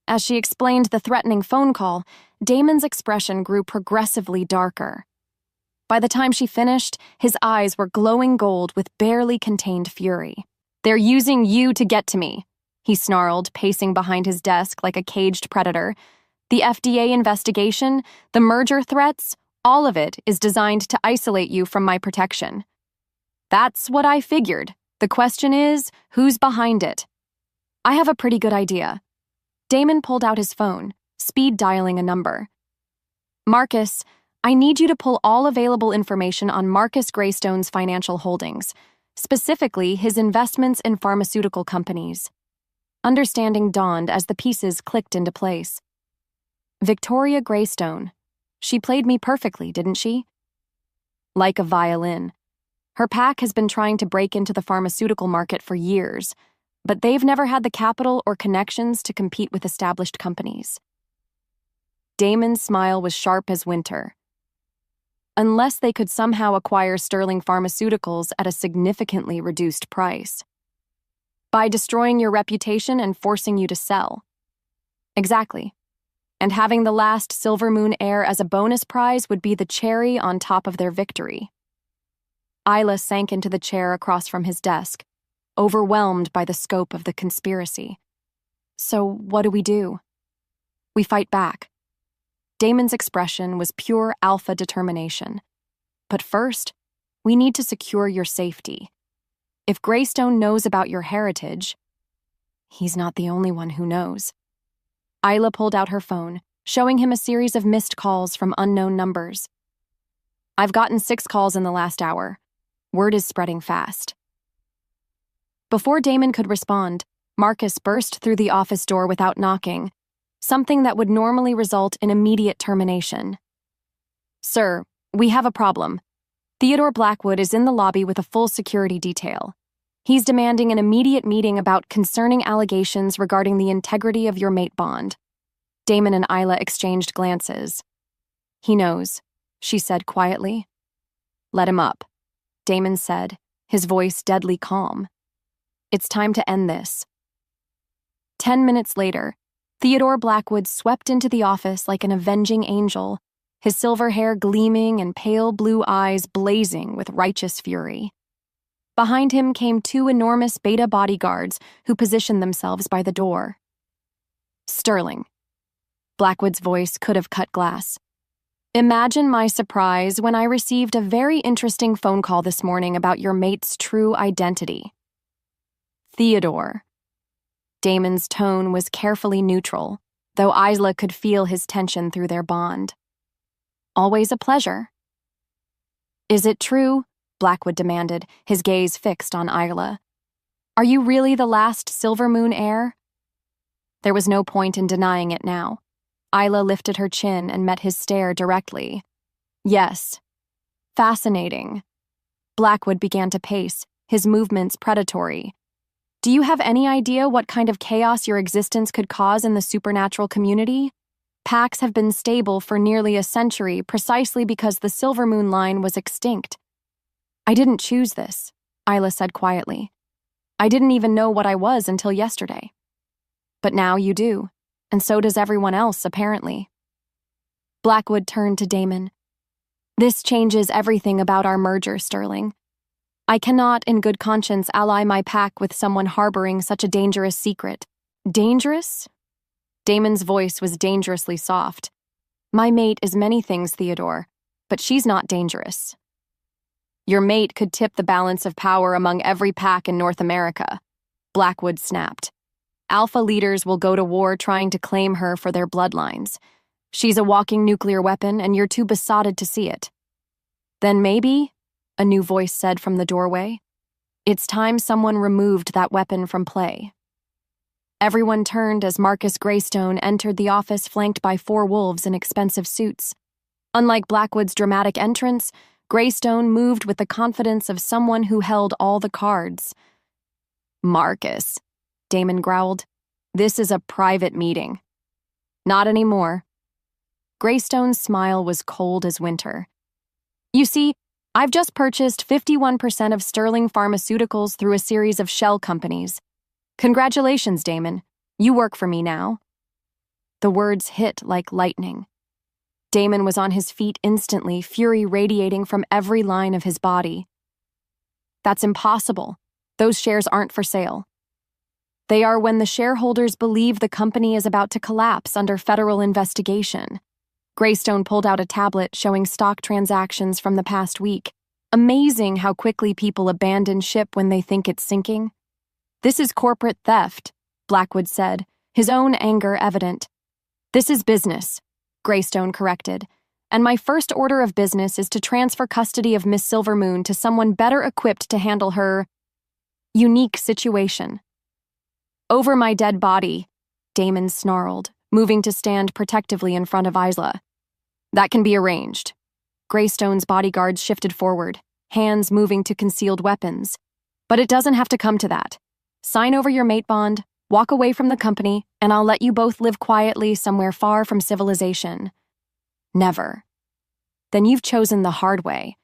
As she explained the threatening phone call, Damon's expression grew progressively darker. By the time she finished, his eyes were glowing gold with barely contained fury. "They're using you to get to me," he snarled, pacing behind his desk like a caged predator. "The FDA investigation, the merger threats, all of it is designed to isolate you from my protection." "That's what I figured. The question is, who's behind it?" "I have a pretty good idea." Damon pulled out his phone, speed dialing a number. "Marcus, I need you to pull all available information on Marcus Greystone's financial holdings, specifically his investments in pharmaceutical companies." Understanding dawned as the pieces clicked into place. Victoria Greystone. She played me perfectly, didn't she? Like a violin. Her pack has been trying to break into the pharmaceutical market for years, but they've never had the capital or connections to compete with established companies. Damon's smile was sharp as winter. Unless they could somehow acquire Sterling Pharmaceuticals at a significantly reduced price. By destroying your reputation and forcing you to sell. Exactly. And having the last Silver Moon heir as a bonus prize would be the cherry on top of their victory. Isla sank into the chair across from his desk, overwhelmed by the scope of the conspiracy. "So what do we do?" "We fight back." Damon's expression was pure alpha determination. "But first, we need to secure your safety. If Greystone knows about your heritage, he's not the only one who knows." Isla pulled out her phone, showing him a series of missed calls from unknown numbers. "I've gotten 6 calls in the last hour. Word is spreading fast." Before Damon could respond, Marcus burst through the office door without knocking, something that would normally result in immediate termination. "Sir, we have a problem. Theodore Blackwood is in the lobby with a full security detail. He's demanding an immediate meeting about concerning allegations regarding the integrity of your mate bond." Damon and Isla exchanged glances. "He knows," she said quietly. "Let him up," Damon said, his voice deadly calm. "It's time to end this." 10 minutes later, Theodore Blackwood swept into the office like an avenging angel, his silver hair gleaming and pale blue eyes blazing with righteous fury. Behind him came 2 enormous beta bodyguards who positioned themselves by the door. "Sterling." Blackwood's voice could have cut glass. Imagine my surprise when I received a very interesting phone call this morning about your mate's true identity. Theodore. Damon's tone was carefully neutral, though Isla could feel his tension through their bond. Always a pleasure. Is it true? Blackwood demanded, his gaze fixed on Isla. Are you really the last Silver Moon heir? There was no point in denying it now. Isla lifted her chin and met his stare directly. Yes. Fascinating. Blackwood began to pace, his movements predatory. Do you have any idea what kind of chaos your existence could cause in the supernatural community? Packs have been stable for nearly a century precisely because the Silver Moon line was extinct. I didn't choose this, Isla said quietly. I didn't even know what I was until yesterday. But now you do, and so does everyone else, apparently. Blackwood turned to Damon. This changes everything about our merger, Sterling. I cannot, in good conscience, ally my pack with someone harboring such a dangerous secret. Dangerous? Damon's voice was dangerously soft. My mate is many things, Theodore, but she's not dangerous. Your mate could tip the balance of power among every pack in North America, Blackwood snapped. Alpha leaders will go to war trying to claim her for their bloodlines. She's a walking nuclear weapon, and you're too besotted to see it. Then maybe, a new voice said from the doorway, it's time someone removed that weapon from play. Everyone turned as Marcus Greystone entered the office flanked by 4 wolves in expensive suits. Unlike Blackwood's dramatic entrance, Greystone moved with the confidence of someone who held all the cards. Marcus, Damon growled, this is a private meeting. Not anymore. Greystone's smile was cold as winter. You see, I've just purchased 51% of Sterling Pharmaceuticals through a series of shell companies. Congratulations, Damon. You work for me now. The words hit like lightning. Damon was on his feet instantly, fury radiating from every line of his body. That's impossible. Those shares aren't for sale. They are when the shareholders believe the company is about to collapse under federal investigation. Greystone pulled out a tablet showing stock transactions from the past week. Amazing how quickly people abandon ship when they think it's sinking. This is corporate theft, Blackwood said, his own anger evident. This is business, Greystone corrected, and my first order of business is to transfer custody of Miss Silvermoon to someone better equipped to handle her unique situation. Over my dead body, Damon snarled, moving to stand protectively in front of Isla. That can be arranged. Greystone's bodyguards shifted forward, hands moving to concealed weapons. But it doesn't have to come to that. Sign over your mate bond, walk away from the company, and I'll let you both live quietly somewhere far from civilization. Never. Then you've chosen the hard way.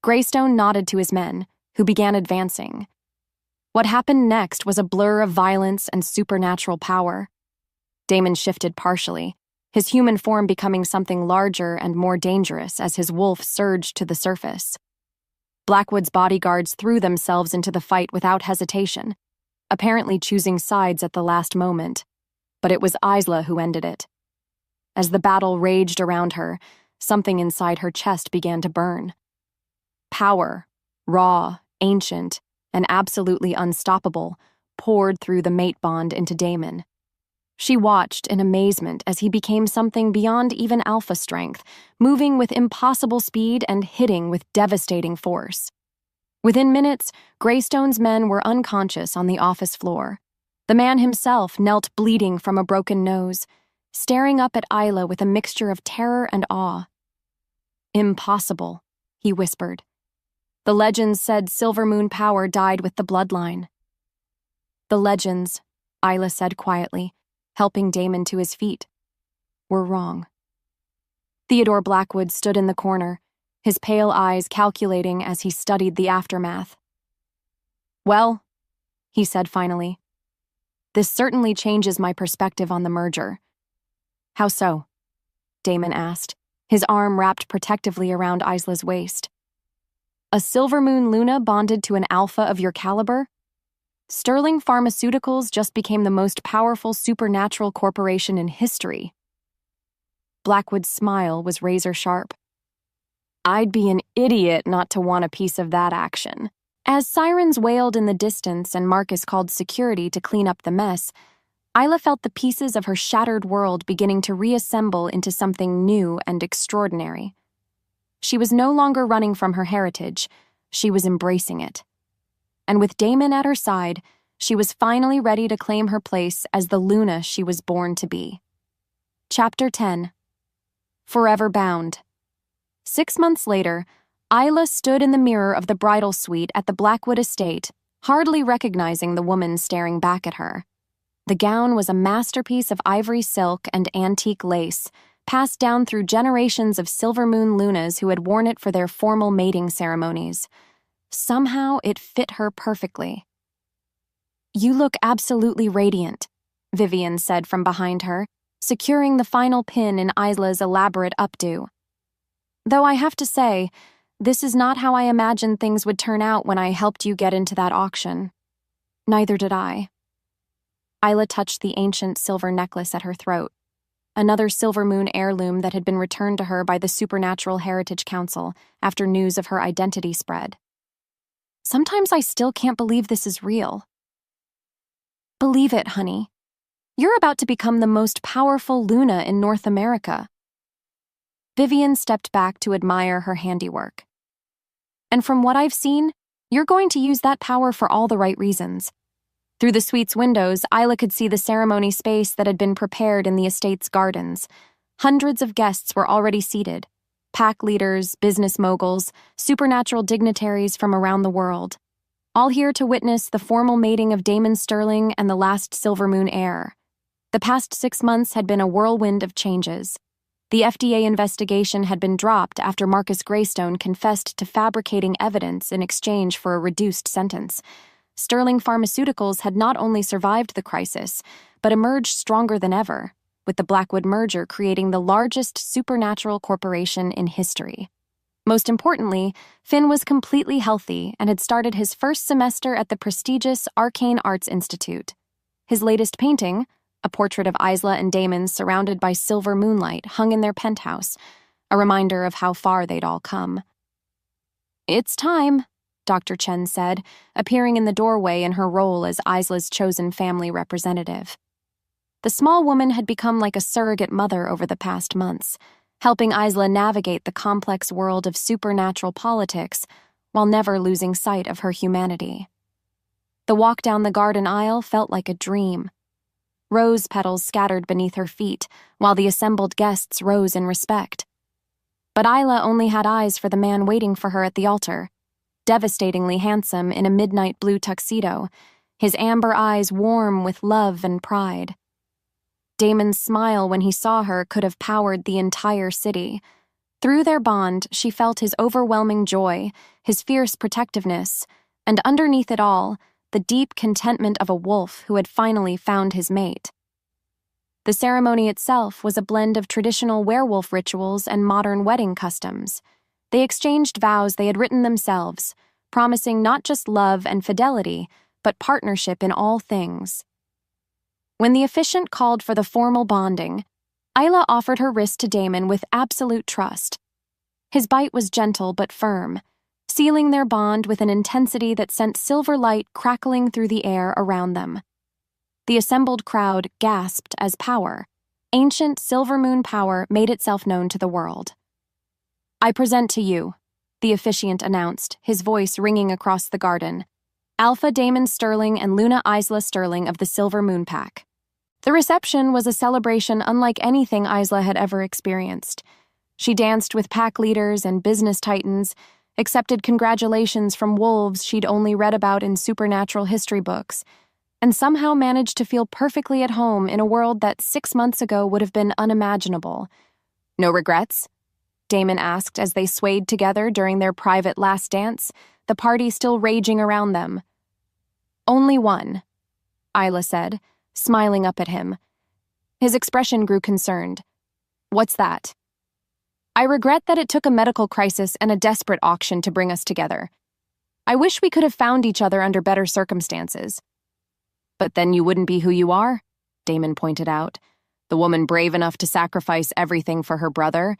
Greystone nodded to his men, who began advancing. What happened next was a blur of violence and supernatural power. Damon shifted partially, his human form becoming something larger and more dangerous as his wolf surged to the surface. Blackwood's bodyguards threw themselves into the fight without hesitation, apparently choosing sides at the last moment, but it was Isla who ended it. As the battle raged around her, something inside her chest began to burn. Power, raw, ancient, and absolutely unstoppable, poured through the mate bond into Damon. She watched in amazement as he became something beyond even alpha strength, moving with impossible speed and hitting with devastating force. Within minutes, Greystone's men were unconscious on the office floor. The man himself knelt bleeding from a broken nose, staring up at Isla with a mixture of terror and awe. Impossible, he whispered. The legends said Silver Moon power died with the bloodline. The legends, Isla said quietly, helping Damon to his feet, were wrong. Theodore Blackwood stood in the corner, his pale eyes calculating as he studied the aftermath. Well, he said finally, this certainly changes my perspective on the merger. How so? Damon asked, his arm wrapped protectively around Isla's waist. A Silver Moon Luna bonded to an alpha of your caliber? Sterling Pharmaceuticals just became the most powerful supernatural corporation in history. Blackwood's smile was razor-sharp. I'd be an idiot not to want a piece of that action. As sirens wailed in the distance and Marcus called security to clean up the mess, Isla felt the pieces of her shattered world beginning to reassemble into something new and extraordinary. She was no longer running from her heritage, she was embracing it. And with Damon at her side, she was finally ready to claim her place as the Luna she was born to be. Chapter 10. Forever Bound. 6 months later, Isla stood in the mirror of the bridal suite at the Blackwood estate, hardly recognizing the woman staring back at her. The gown was a masterpiece of ivory silk and antique lace, passed down through generations of Silver Moon Lunas who had worn it for their formal mating ceremonies. Somehow it fit her perfectly. "You look absolutely radiant," Vivian said from behind her, securing the final pin in Isla's elaborate updo. "Though I have to say, this is not how I imagined things would turn out when I helped you get into that auction. Neither did I." Isla touched the ancient silver necklace at her throat, another Silver Moon heirloom that had been returned to her by the Supernatural Heritage Council after news of her identity spread. "Sometimes I still can't believe this is real." "Believe it, honey. You're about to become the most powerful Luna in North America." Vivian stepped back to admire her handiwork. "And from what I've seen, you're going to use that power for all the right reasons." Through the suite's windows, Isla could see the ceremony space that had been prepared in the estate's gardens. Hundreds of guests were already seated. Pack leaders, business moguls, supernatural dignitaries from around the world. All here to witness the formal mating of Damon Sterling and the last Silver Moon heir. The past 6 months had been a whirlwind of changes. The FDA investigation had been dropped after Marcus Greystone confessed to fabricating evidence in exchange for a reduced sentence. Sterling Pharmaceuticals had not only survived the crisis, but emerged stronger than ever, with the Blackwood merger creating the largest supernatural corporation in history. Most importantly, Finn was completely healthy and had started his first semester at the prestigious Arcane Arts Institute. His latest painting, a portrait of Isla and Damon surrounded by silver moonlight, hung in their penthouse, a reminder of how far they'd all come. "It's time," Dr. Chen said, appearing in the doorway in her role as Isla's chosen family representative. The small woman had become like a surrogate mother over the past months, helping Isla navigate the complex world of supernatural politics while never losing sight of her humanity. The walk down the garden aisle felt like a dream. Rose petals scattered beneath her feet, while the assembled guests rose in respect. But Isla only had eyes for the man waiting for her at the altar, devastatingly handsome in a midnight blue tuxedo, his amber eyes warm with love and pride. Damon's smile when he saw her could have powered the entire city. Through their bond, she felt his overwhelming joy, his fierce protectiveness, and underneath it all, the deep contentment of a wolf who had finally found his mate. The ceremony itself was a blend of traditional werewolf rituals and modern wedding customs. They exchanged vows they had written themselves, promising not just love and fidelity, but partnership in all things. When the officiant called for the formal bonding, Isla offered her wrist to Damon with absolute trust. His bite was gentle but firm, sealing their bond with an intensity that sent silver light crackling through the air around them. The assembled crowd gasped as power, ancient Silver Moon power, made itself known to the world. "I present to you," the officiant announced, his voice ringing across the garden, "Alpha Damon Sterling and Luna Isla Sterling of the Silver Moon Pack." The reception was a celebration unlike anything Isla had ever experienced. She danced with pack leaders and business titans, accepted congratulations from wolves she'd only read about in supernatural history books, and somehow managed to feel perfectly at home in a world that 6 months ago would have been unimaginable. "No regrets?" Damon asked as they swayed together during their private last dance, the party still raging around them. "Only one," Isla said, smiling up at him. His expression grew concerned. "What's that?" "I regret that it took a medical crisis and a desperate auction to bring us together. I wish we could have found each other under better circumstances." "But then you wouldn't be who you are," Damon pointed out. The woman brave enough to sacrifice everything for her brother.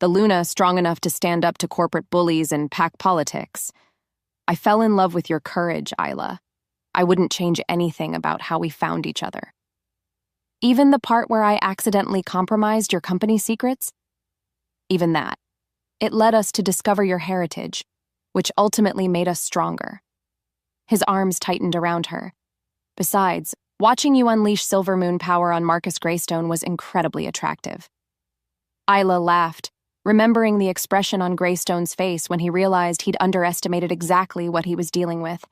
The Luna strong enough to stand up to corporate bullies and pack politics. I fell in love with your courage, Isla. I wouldn't change anything about how we found each other. Even the part where I accidentally compromised your company secrets? Even that. It led us to discover your heritage, which ultimately made us stronger. His arms tightened around her. Besides, watching you unleash Silver Moon power on Marcus Greystone was incredibly attractive. Isla laughed, remembering the expression on Greystone's face when he realized he'd underestimated exactly what he was dealing with.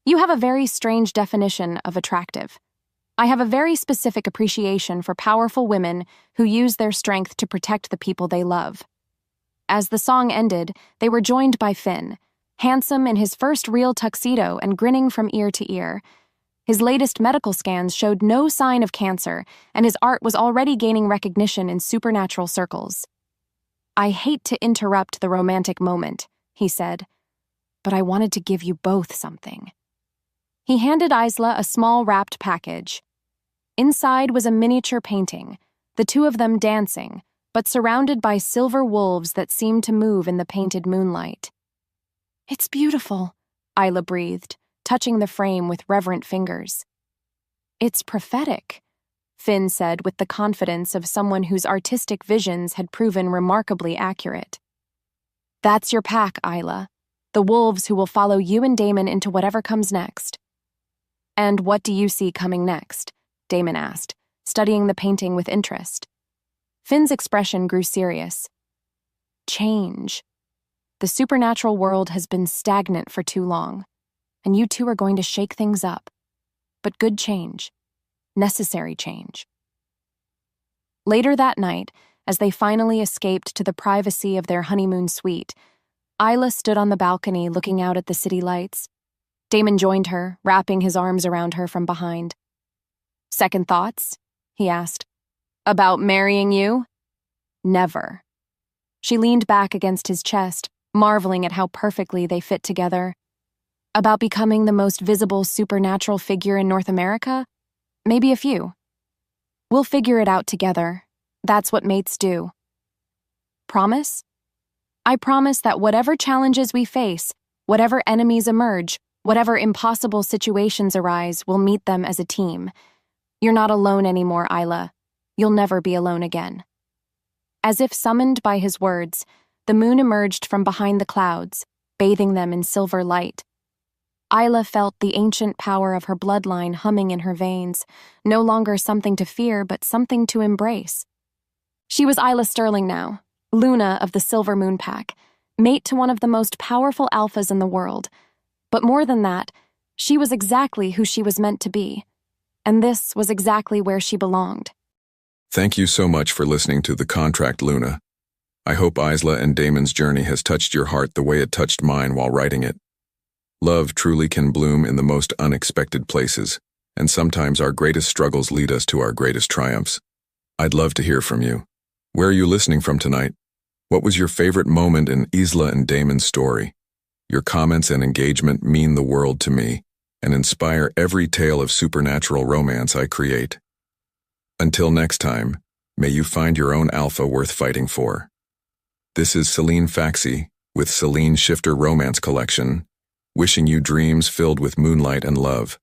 You have a very strange definition of attractive. I have a very specific appreciation for powerful women who use their strength to protect the people they love. As the song ended, they were joined by Finn, handsome in his first real tuxedo and grinning from ear to ear. His latest medical scans showed no sign of cancer, and his art was already gaining recognition in supernatural circles. I hate to interrupt the romantic moment, he said, but I wanted to give you both something. He handed Isla a small wrapped package. Inside was a miniature painting, the two of them dancing, but surrounded by silver wolves that seemed to move in the painted moonlight. It's beautiful, Isla breathed, touching the frame with reverent fingers. It's prophetic, Finn said with the confidence of someone whose artistic visions had proven remarkably accurate. That's your pack, Isla, the wolves who will follow you and Damon into whatever comes next. And what do you see coming next? Damon asked, studying the painting with interest. Finn's expression grew serious. Change. The supernatural world has been stagnant for too long, and you two are going to shake things up. But good change. Necessary change. Later that night, as they finally escaped to the privacy of their honeymoon suite, Isla stood on the balcony looking out at the city lights. Damon joined her, wrapping his arms around her from behind. Second thoughts? He asked. About marrying you? Never. She leaned back against his chest, marveling at how perfectly they fit together. About becoming the most visible supernatural figure in North America? Maybe a few. We'll figure it out together. That's what mates do. Promise? I promise that whatever challenges we face, whatever enemies emerge, whatever impossible situations arise, we'll meet them as a team. You're not alone anymore, Isla. You'll never be alone again. As if summoned by his words, the moon emerged from behind the clouds, bathing them in silver light. Isla felt the ancient power of her bloodline humming in her veins, no longer something to fear, but something to embrace. She was Isla Sterling now, Luna of the Silver Moon Pack, mate to one of the most powerful alphas in the world. But more than that, she was exactly who she was meant to be. And this was exactly where she belonged. Thank you so much for listening to The Contract, Luna. I hope Isla and Damon's journey has touched your heart the way it touched mine while writing it. Love truly can bloom in the most unexpected places, and sometimes our greatest struggles lead us to our greatest triumphs. I'd love to hear from you. Where are you listening from tonight? What was your favorite moment in Isla and Damon's story? Your comments and engagement mean the world to me and inspire every tale of supernatural romance I create. Until next time, may you find your own alpha worth fighting for. This is Celine Faxi with Celine Shifter Romance Collection, wishing you dreams filled with moonlight and love.